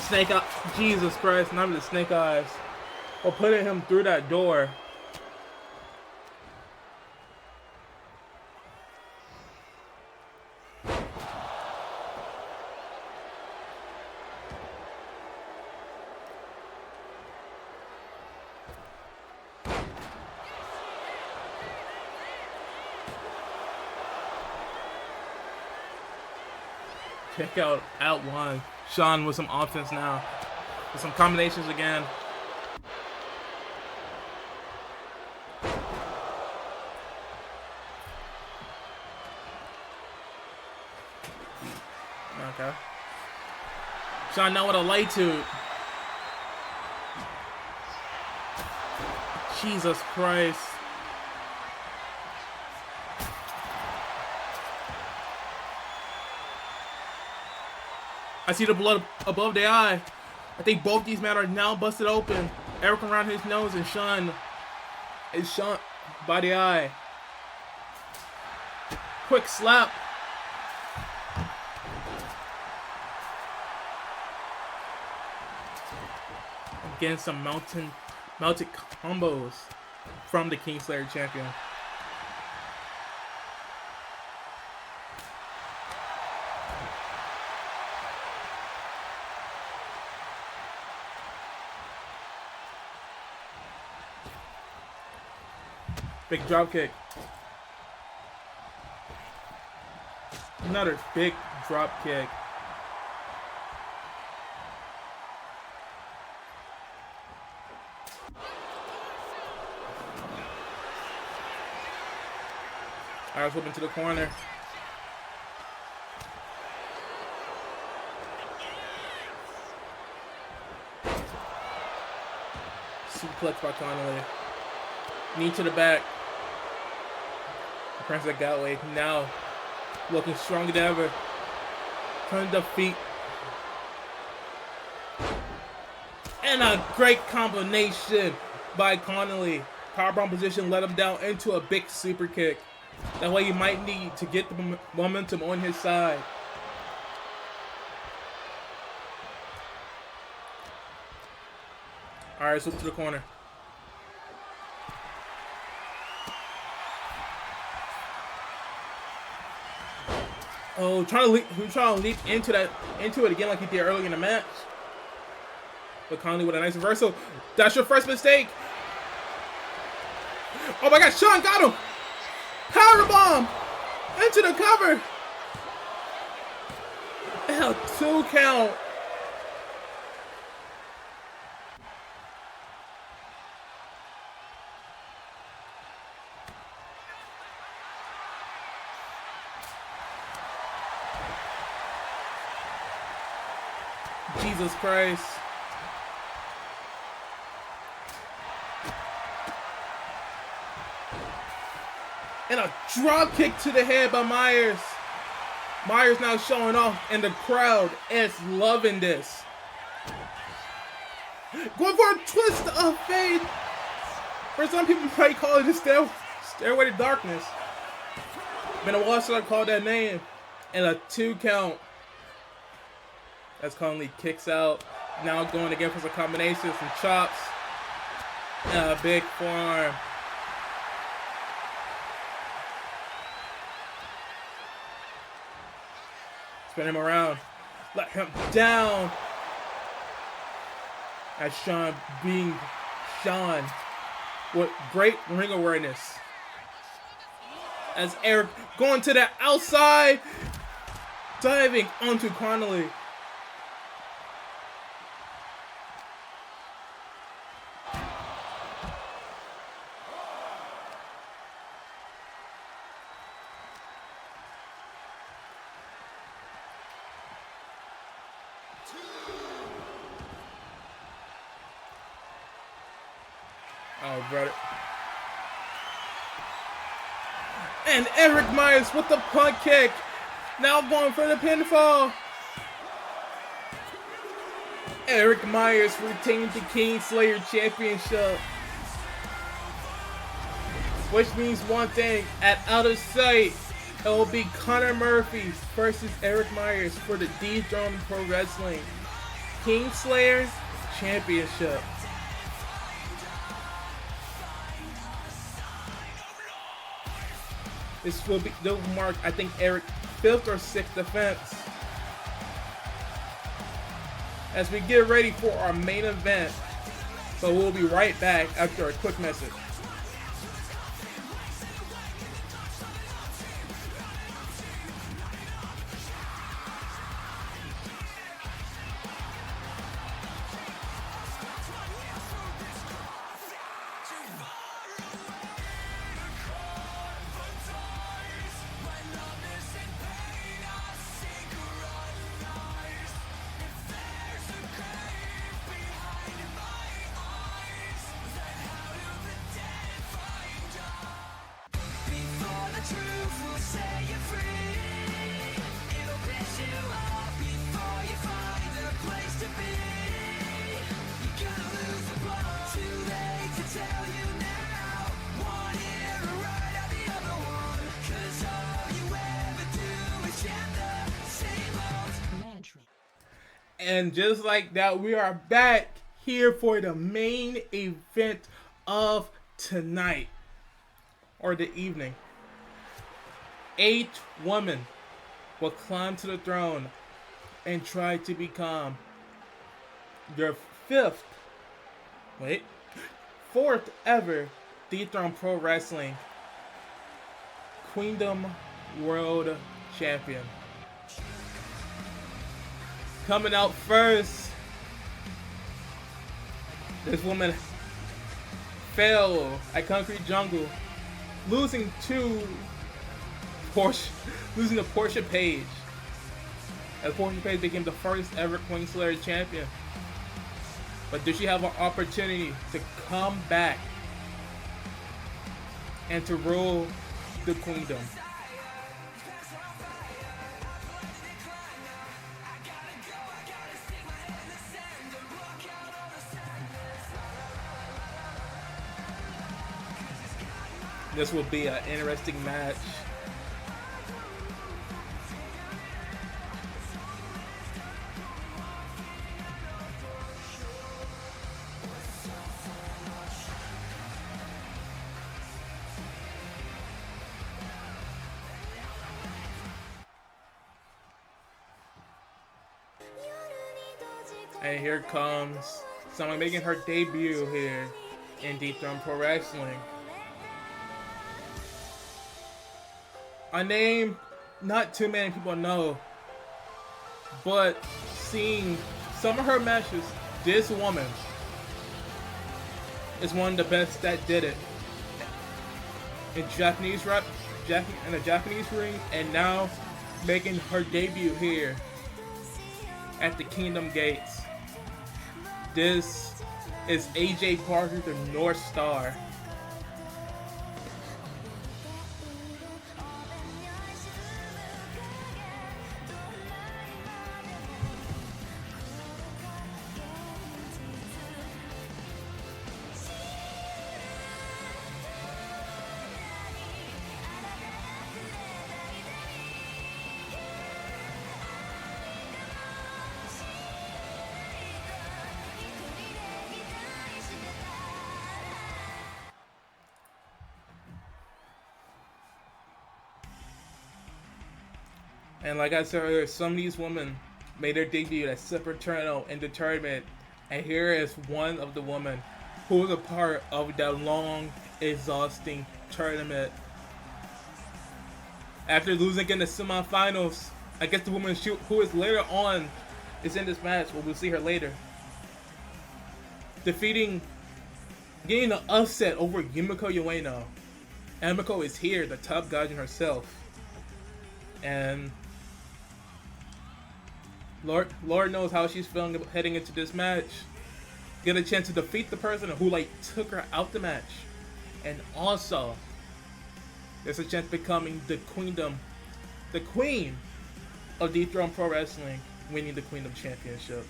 Snake Eyes. Jesus Christ, not even the Snake Eyes. Or putting him through that door. Kick out at 1. Sean with some offense now. With some combinations again. Okay. Sean now with a light tube. Jesus Christ. I see the blood above the eye. I think both these men are now busted open. Eric around his nose and Sean is shot by the eye. Quick slap. Again, some mounted combos from the Kingslayer champion. Big drop kick. Another big drop kick. Alright, flipping to the corner. Suplex by Connolly. Knee to the back. Princess Galway now looking stronger than ever. Turning the feet. And a great combination by Connolly. Powerbomb position led him down into a big super kick. That way he might need to get the momentum on his side. Alright, so to the corner. Oh, trying to leap into it again like he did earlier in the match. But Connolly with a nice reversal. That's your first mistake. Oh my God, Sean got him. Powerbomb into the cover. And a 2 count. Jesus Christ. And a drop kick to the head by Myers. Myers now showing off, and the crowd is loving this. Going for a twist of fate. For some people might call it a stairway to darkness. Been a while since I called that name. And a 2 count. As Connolly kicks out. Now going again for some combinations, some chops. And a big forearm. Spin him around. Let him down. As Sean being Sean with great ring awareness. As Eric going to the outside. Diving onto Connolly. Oh, brother. And Eric Myers with the punt kick. Now going for the pinfall. Eric Myers retained the Kingslayer Championship. Which means one thing, at Out of Sight, it will be Connor Murphy versus Eric Myers for the Dethrone Pro Wrestling Kingslayer Championship. This will mark, I think, Eric's 5th or 6th defense. As we get ready for our main event. So we'll be right back after a quick message. And just like that, we are back here for the main event of tonight, or the evening. 8 women will climb to the throne and try to become their 4th ever Dethrone Pro Wrestling Queendom World Champion. Coming out first, this woman fell at Concrete Jungle, losing to Portia Page. As Portia Page became the first ever Queenslayer champion. But does she have an opportunity to come back and to rule the queendom? This will be an interesting match. And here comes someone making her debut here in Dethrone Pro Wrestling. A name not too many people know, but seeing some of her matches, this woman is one of the best that did it in Japanese rap, in the Japanese ring, and now making her debut here at the Kingdom Gates. This is AJ Parker, the North Star. And like I said earlier, some of these women made their debut at Septerno in the tournament. And here is one of the women who was a part of that long, exhausting tournament. After losing in the semifinals, I guess the woman who is later on is in this match. Well, we'll see her later. Getting an upset over Yumiko Ueno. Yumiko is here, the top gaijin herself. And Lord knows how she's feeling heading into this match. Get a chance to defeat the person who took her out the match. And also, there's a chance of becoming the queen of Dethrone Pro Wrestling, winning the Queendom Championship.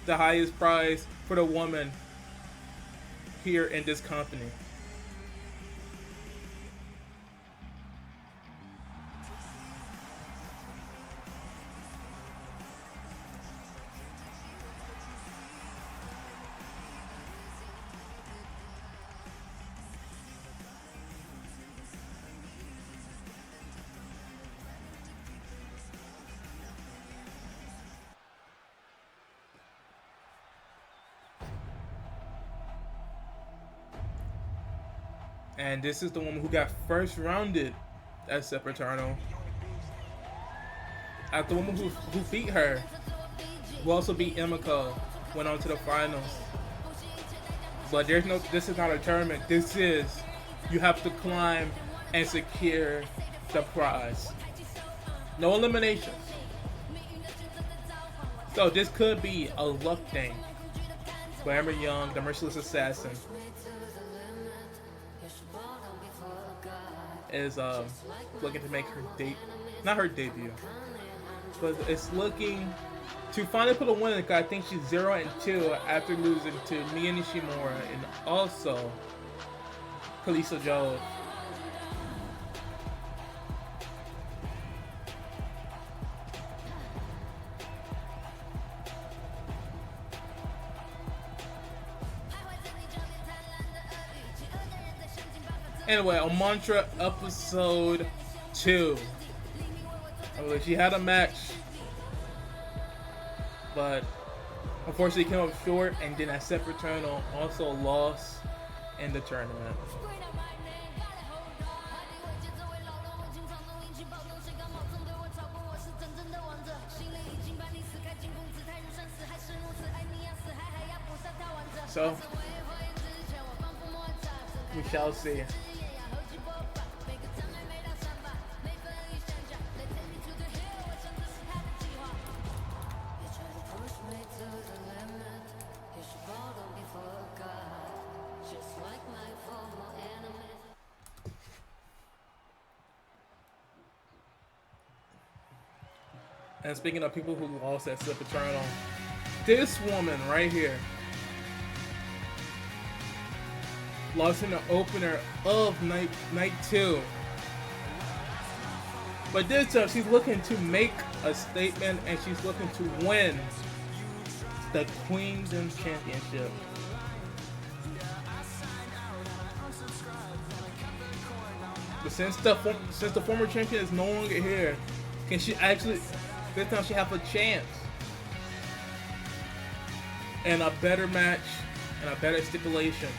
The highest prize for the woman here in this company. And this is the woman who got first rounded at Septerno. After the woman who beat her, who also beat Emiko, went on to the finals. But this is not a tournament. This is, you have to climb and secure the prize. No eliminations. So this could be a luck thing. But Amber Young, the merciless assassin, is looking to make her not her debut, but it's looking to finally put a win. I think she's 0-2 after losing to Mia Nishimura and also Kalisa Joe. Anyway, on Mantra episode 2. She had a match, but unfortunately came up short, and then at Septerno also lost in the tournament. So, we shall see. And speaking of people who lost at Slip Eternal, this woman right here lost in the opener of night 2. But this time she's looking to make a statement and she's looking to win the Queendom Championship. But since the former champion is no longer here, can she actually, this time she have a chance? And a better match and a better stipulation.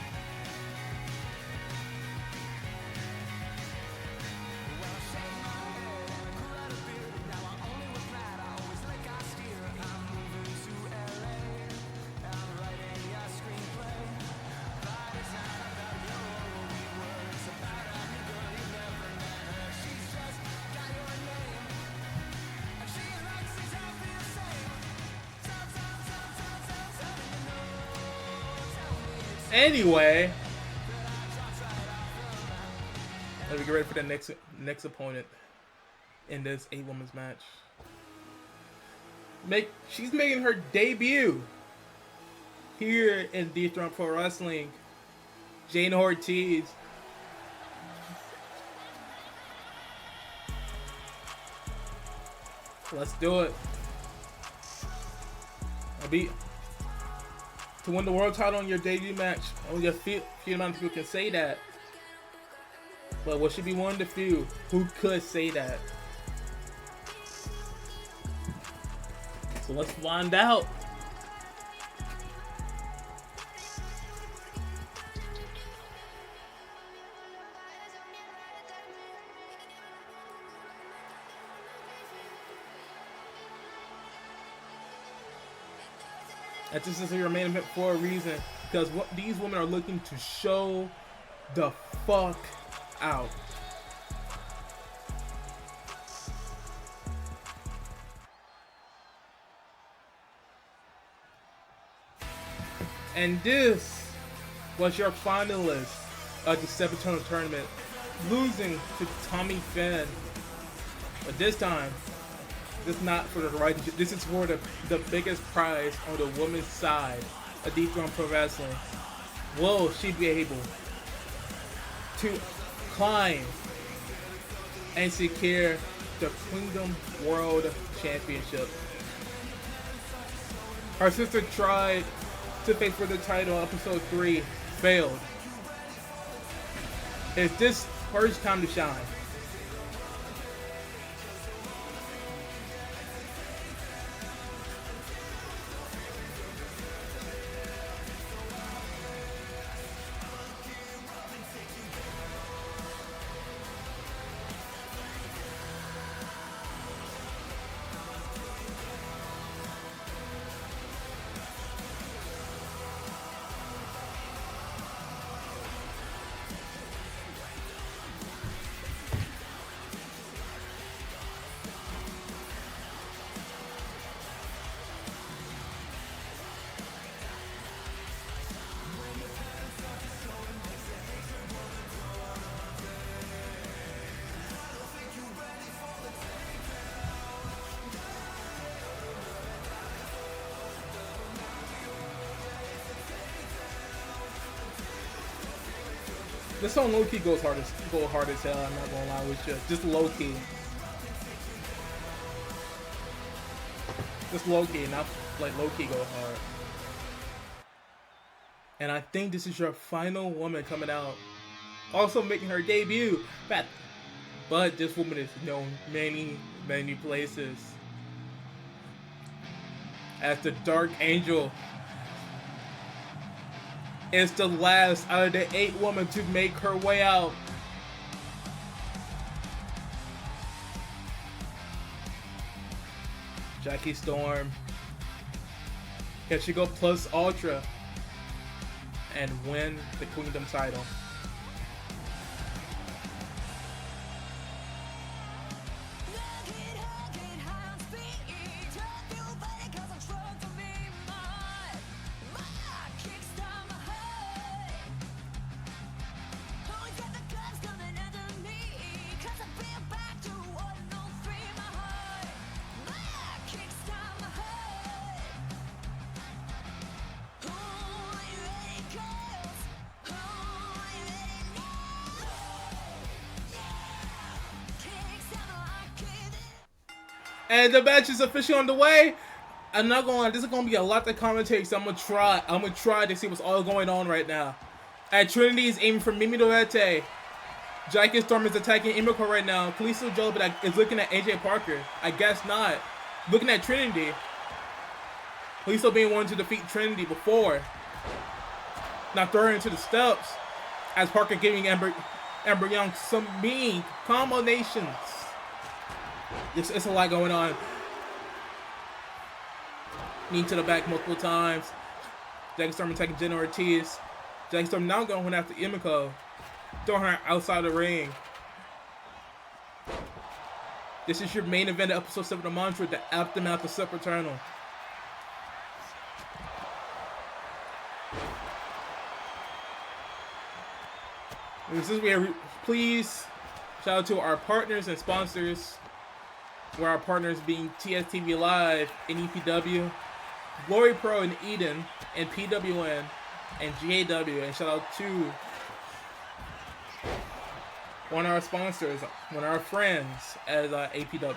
Anyway, let me get ready for the next opponent in this 8-women's match. She's making her debut here in Dethrone Pro Wrestling. Jane Ortiz. Let's do it. To win the world title in your debut match, only a few amount of people can say that. But what should be one of the few who could say that? So let's find out. And this is your main event for a reason, because what these women are looking to show the fuck out. And this was your finalist of the 7-Tournament tournament, losing to Tommy Finn. But this time, this is not for the right. This is for the biggest prize on the women's side of Dethrone Pro Wrestling. Will she be able to climb and secure the Queendom World Championship? Her sister tried to fight for the title, episode 3, failed. Is this first time to shine? This song low key goes hard as hell. I'm not gonna lie with you. Just low key. Just low key, not like low key go hard. And I think this is your final woman coming out, also making her debut. But this woman is known many places as the Dark Angel. Is the last out of the 8 women to make her way out. Jackie Storm. Can she go plus ultra and win the Queendom title? And the match is officially on the way. I'm not gonna lie, this is gonna be a lot to commentate, so I'm gonna try to see what's all going on right now. And Trinity is aiming for Mimi Dorete. Jack Storm is attacking Imiko right now. Kalisto Joe is looking at AJ Parker. I guess not. Looking at Trinity. Kalisto being one to defeat Trinity before. Now throw her into the steps. As Parker giving Ember Young some mean combinations. It's a lot going on. Knee to the back multiple times. Jack Storm attacking Jenna Ortiz. Jack Storm now going after Imiko. Throwing her outside the ring. This is your main event of episode 7 of Mantra, the aftermath of Super Eternal. This is where please shout out to our partners and sponsors. Where our partners being TSTV Live and EPW, Glory Pro and Eden, and PWN and GAW. And shout out to one of our sponsors, one of our friends at APW.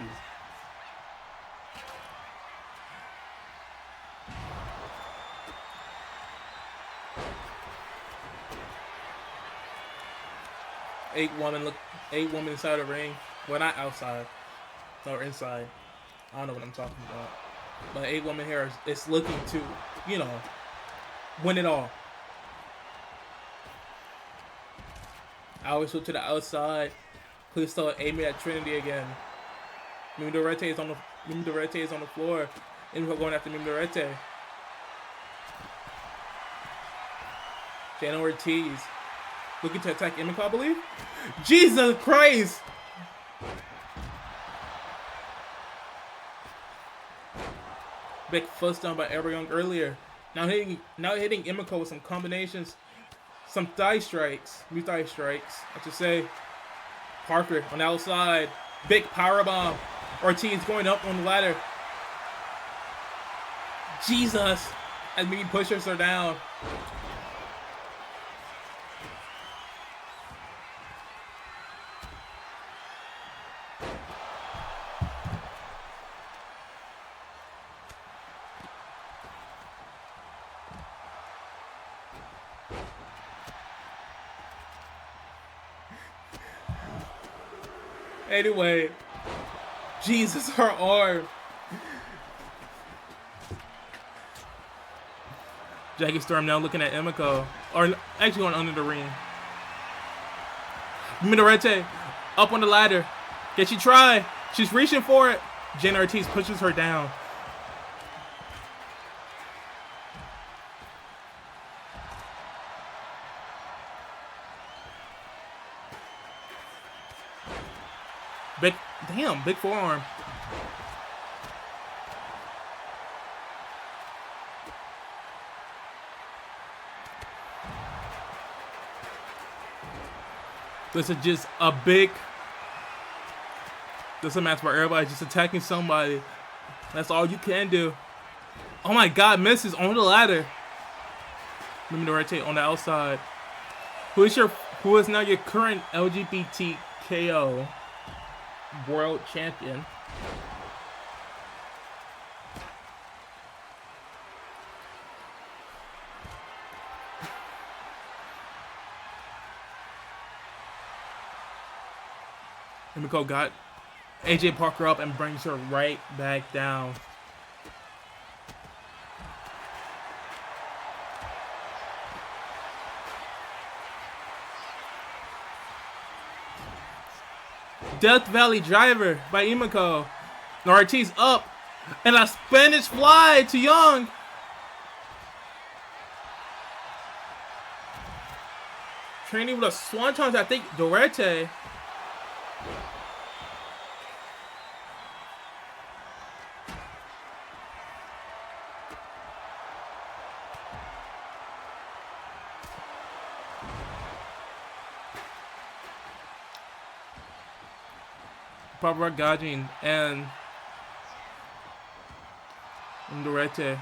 Eight women inside the ring. Well, not outside, or inside. I don't know what I'm talking about. But 8 women here is looking to, win it all. I always look to the outside. Please start aiming at Trinity again. Mimi Dorete is on the floor. And we're going after Mimi Dorete. Jana Ortiz looking to attack Imiko, I believe. Jesus Christ! Big fuss down by Ever Young earlier. Now hitting Imiko with some combinations. Some thigh strikes. New thigh strikes, I should say. Parker on the outside. Big powerbomb. Ortiz going up on the ladder. Jesus! As Mimi pushes her down. Anyway, Jesus, her arm. Jackie Storm now looking at Imiko, or actually going under the ring. Minarete up on the ladder. Can she try? She's reaching for it. Jen Ortiz pushes her down. Big forearm. This is just a big. This is a match where everybody's just attacking somebody. That's all you can do. Oh my God, misses on the ladder. Let me rotate on the outside. Who is now your current LGBTKO world champion? Himiko got AJ Parker up and brings her right back down. Death Valley Driver by Imiko. Ortiz up. And a Spanish fly to Young. Training with a swanton, I think, Dorete. Barbara Gajin and Dorete.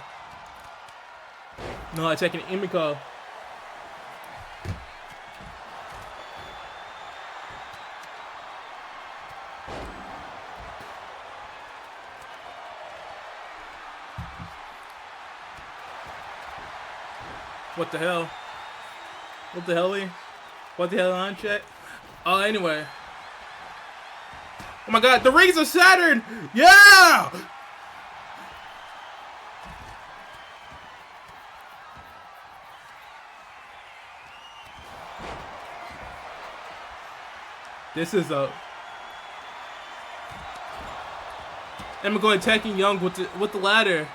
No, attacking Imiko. What the hell? What the hell? What the hell on chat? Oh, anyway. Oh my god, the rings are shattered! Yeah! This is a... Emiko attacking Young with the ladder.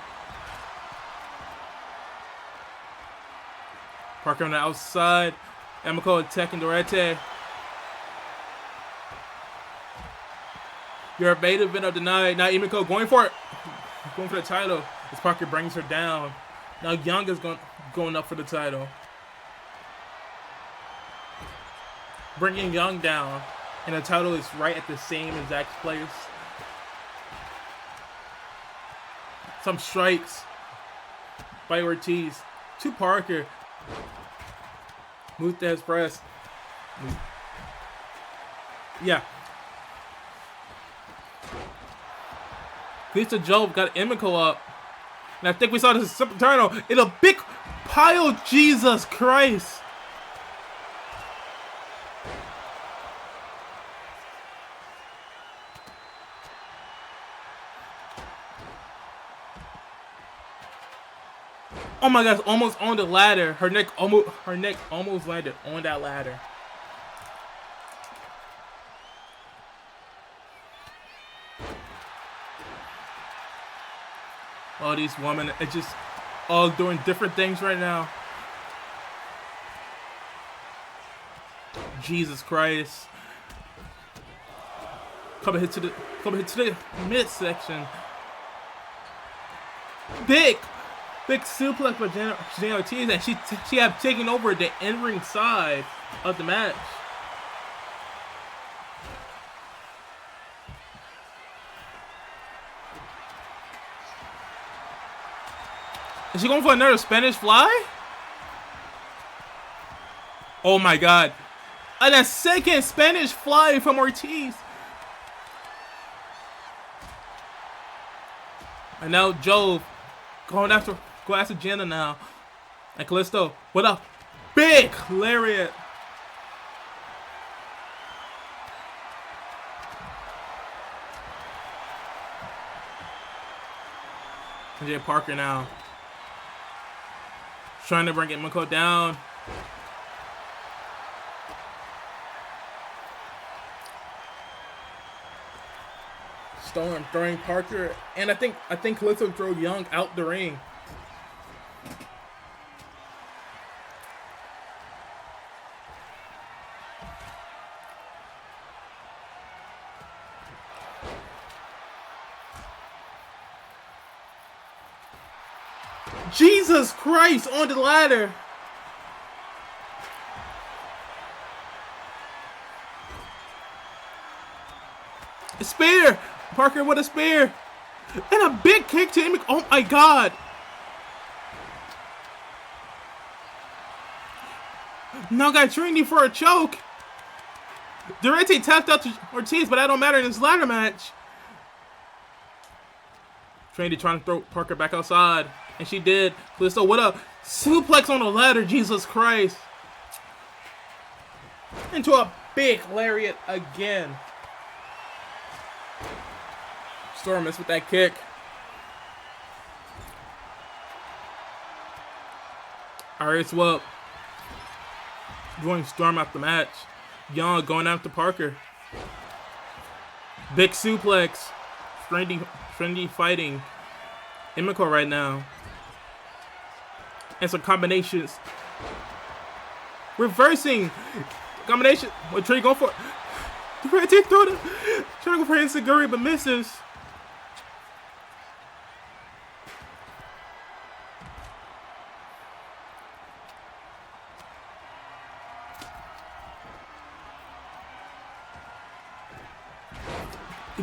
Parker on the outside. Emiko attacking Dorete. Your beta event of the night. Now Emiko going for it. Going for the title. As Parker brings her down. Now Young is going up for the title. Bringing Young down. And the title is right at the same exact place. Some strikes by Ortiz to Parker. Move to his press. Yeah. Lisa Joe got Emiko up. And I think we saw this Super Turtle in a big pile. Jesus Christ. Oh my gosh, almost on the ladder. Her neck almost landed on that ladder. All these women are just all doing different things right now. Jesus Christ. Come hit to the midsection. Big suplex by Jan Ortiz, and she had taken over the in-ring side of the match. Is she going for another Spanish fly? Oh my god. And a second Spanish fly from Ortiz. And now Jove go after Jenna now. And Callisto, what up? Big lariat. Jay Parker now. Trying to bring Emiko down. Storm throwing Parker, and I think Callisto threw Young out the ring. Jesus Christ, on the ladder. A spear. Parker with a spear. And a big kick to him. Oh my god. Now got Trinity for a choke. Durante tapped out to Ortiz, but that don't matter in this ladder match. Trinity trying to throw Parker back outside. And she did. So what up? Suplex on the ladder, Jesus Christ. Into a big lariat again. Storm missed with that kick. Alright, so doing Storm after the match. Young going after Parker. Big suplex. Trendy fighting Emiko right now. And some combinations. Reversing. Combination. What Trey going for? Trying to go for Inseguri, but misses.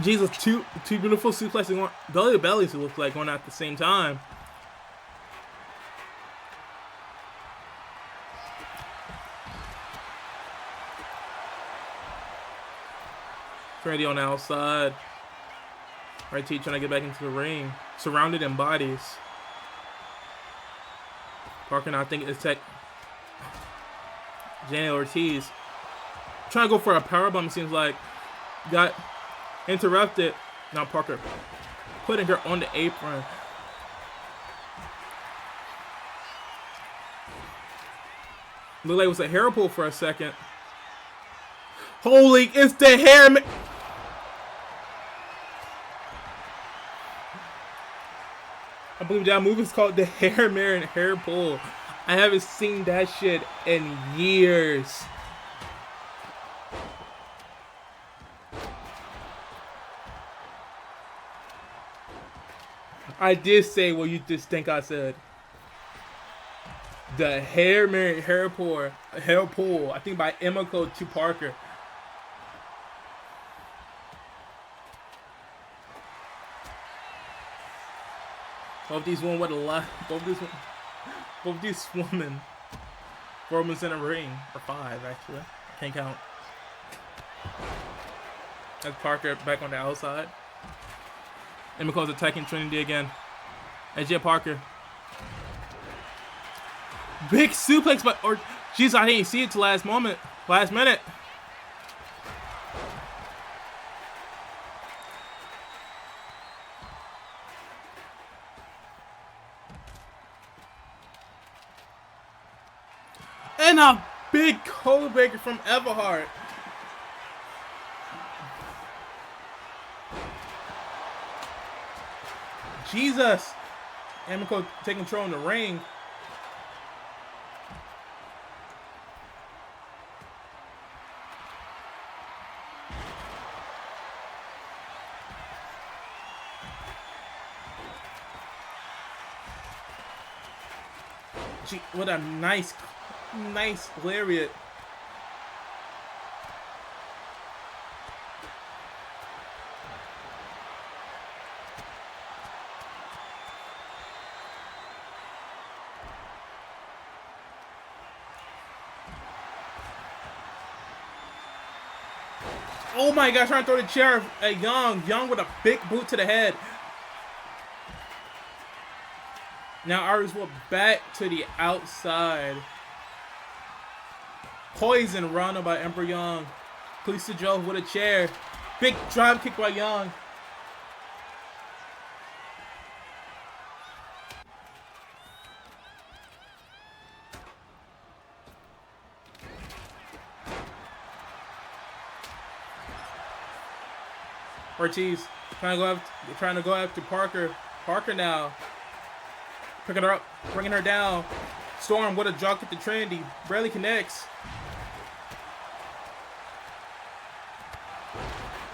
Jesus, two beautiful suplexes going belly to belly to look like going at the same time. Trinity on the outside. Right, T trying to get back into the ring. Surrounded in bodies. Parker now thinking it's tech. Janet Ortiz trying to go for a powerbomb. Seems like got interrupted. Now Parker putting her on the apron. Looked like it was a hair pull for a second. Holy, it's the hair. I believe that move is called the hair mirror and hair pull. I haven't seen that shit in years. I did say what you just think I said. The hair mirror and hair pull. I think by Emiko to Parker. Both these women with a lot. Both these women. 4 women in a ring, or 5 actually. I can't count. That's Parker back on the outside. Emiko's attacking Trinity again. AJ Parker. Big suplex, but jeez, I didn't see it till last minute. And a big code breaker from Everhart. Jesus. Emiko taking control in the ring. Gee, what a nice lariat. Oh my gosh, trying to throw the chair at Young. Young with a big boot to the head. Now Iris will back to the outside. Poison rounded by Emperor Young. Kalista Joe with a chair. Big drop kick by Young. Ortiz trying to go after Parker. Parker now picking her up, bringing her down. Storm with a drop kick to Trinity. Barely connects.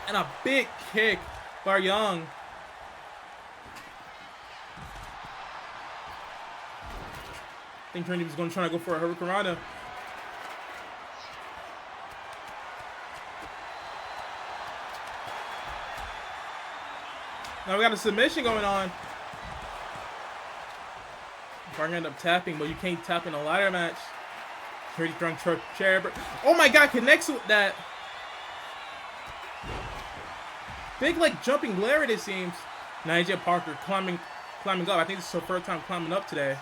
And a big kick by Young. I think Trinity was going to try to go for a Hurricane Rana. Now we got a submission going on. Parker ended up tapping, but you can't tap in a ladder match. Pretty drunk chair. Oh my god, connects with that. Big like jumping lariat it seems. Now AJ Parker climbing up. I think this is her first time climbing up today.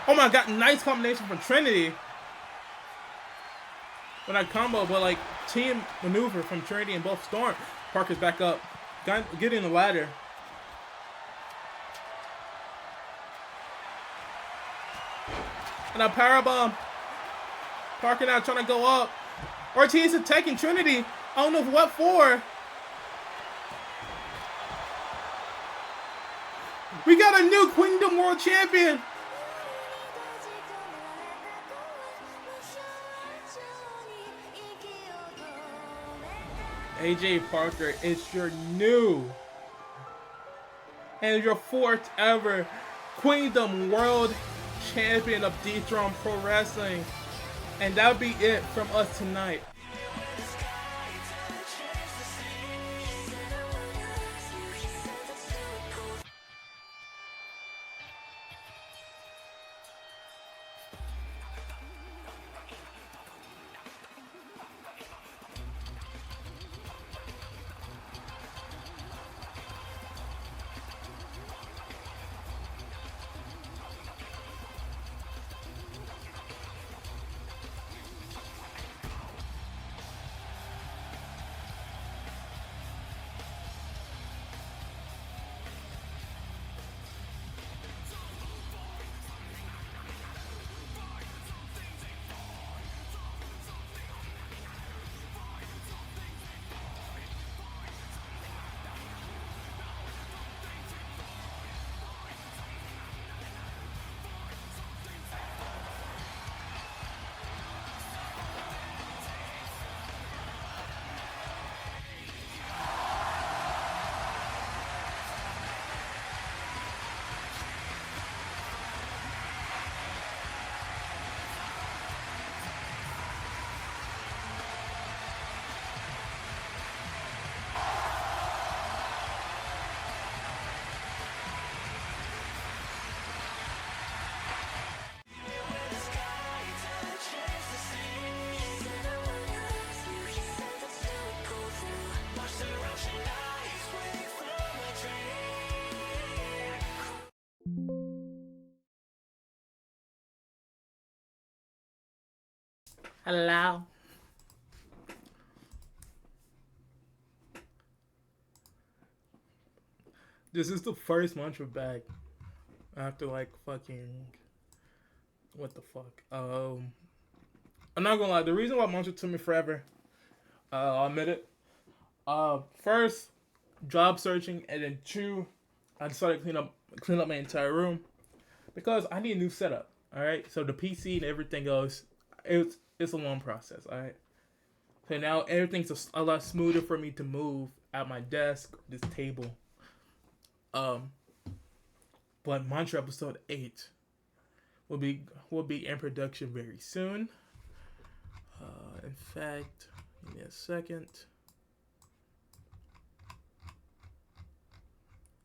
Oh my god, nice combination from Trinity. But not combo, but like team maneuver from Trinity and both Storm. Parker's back up. Getting the ladder. And a powerbomb. Parker now trying to go up. Ortiz attacking Trinity. I don't know what for. We got a new Kingdom World Champion. AJ Parker, it's your new and your 4th ever Kingdom World Champion of Dethrone Pro Wrestling. And that'll be it from us tonight. Hello. This is the first mantra back after like fucking what the fuck. I'm not gonna lie. The reason why mantra took me forever, I'll admit it. First, job searching, and then two, I decided to clean up my entire room because I need a new setup. All right, so the PC and everything else, it's a long process. All right, so now everything's a lot smoother for me to move at my desk, this table. Um, but Mantra episode 8 will be in production very soon. In fact, give me a second.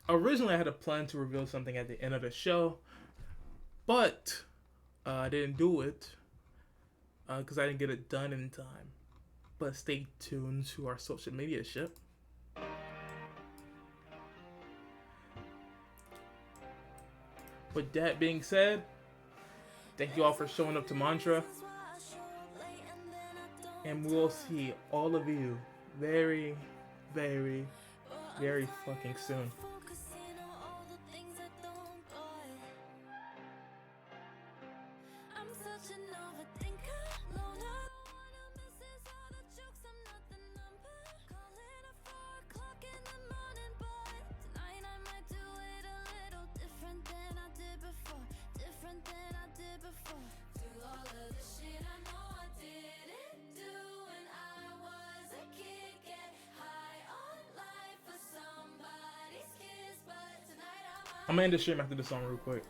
Originally, I had a plan to reveal something at the end of the show, but I didn't do it because I didn't get it done in time. But stay tuned to our social media ship. With that being said, thank you all for showing up to Mantra. And we'll see all of you very, very, very fucking soon. I'm gonna end the stream after this song real quick.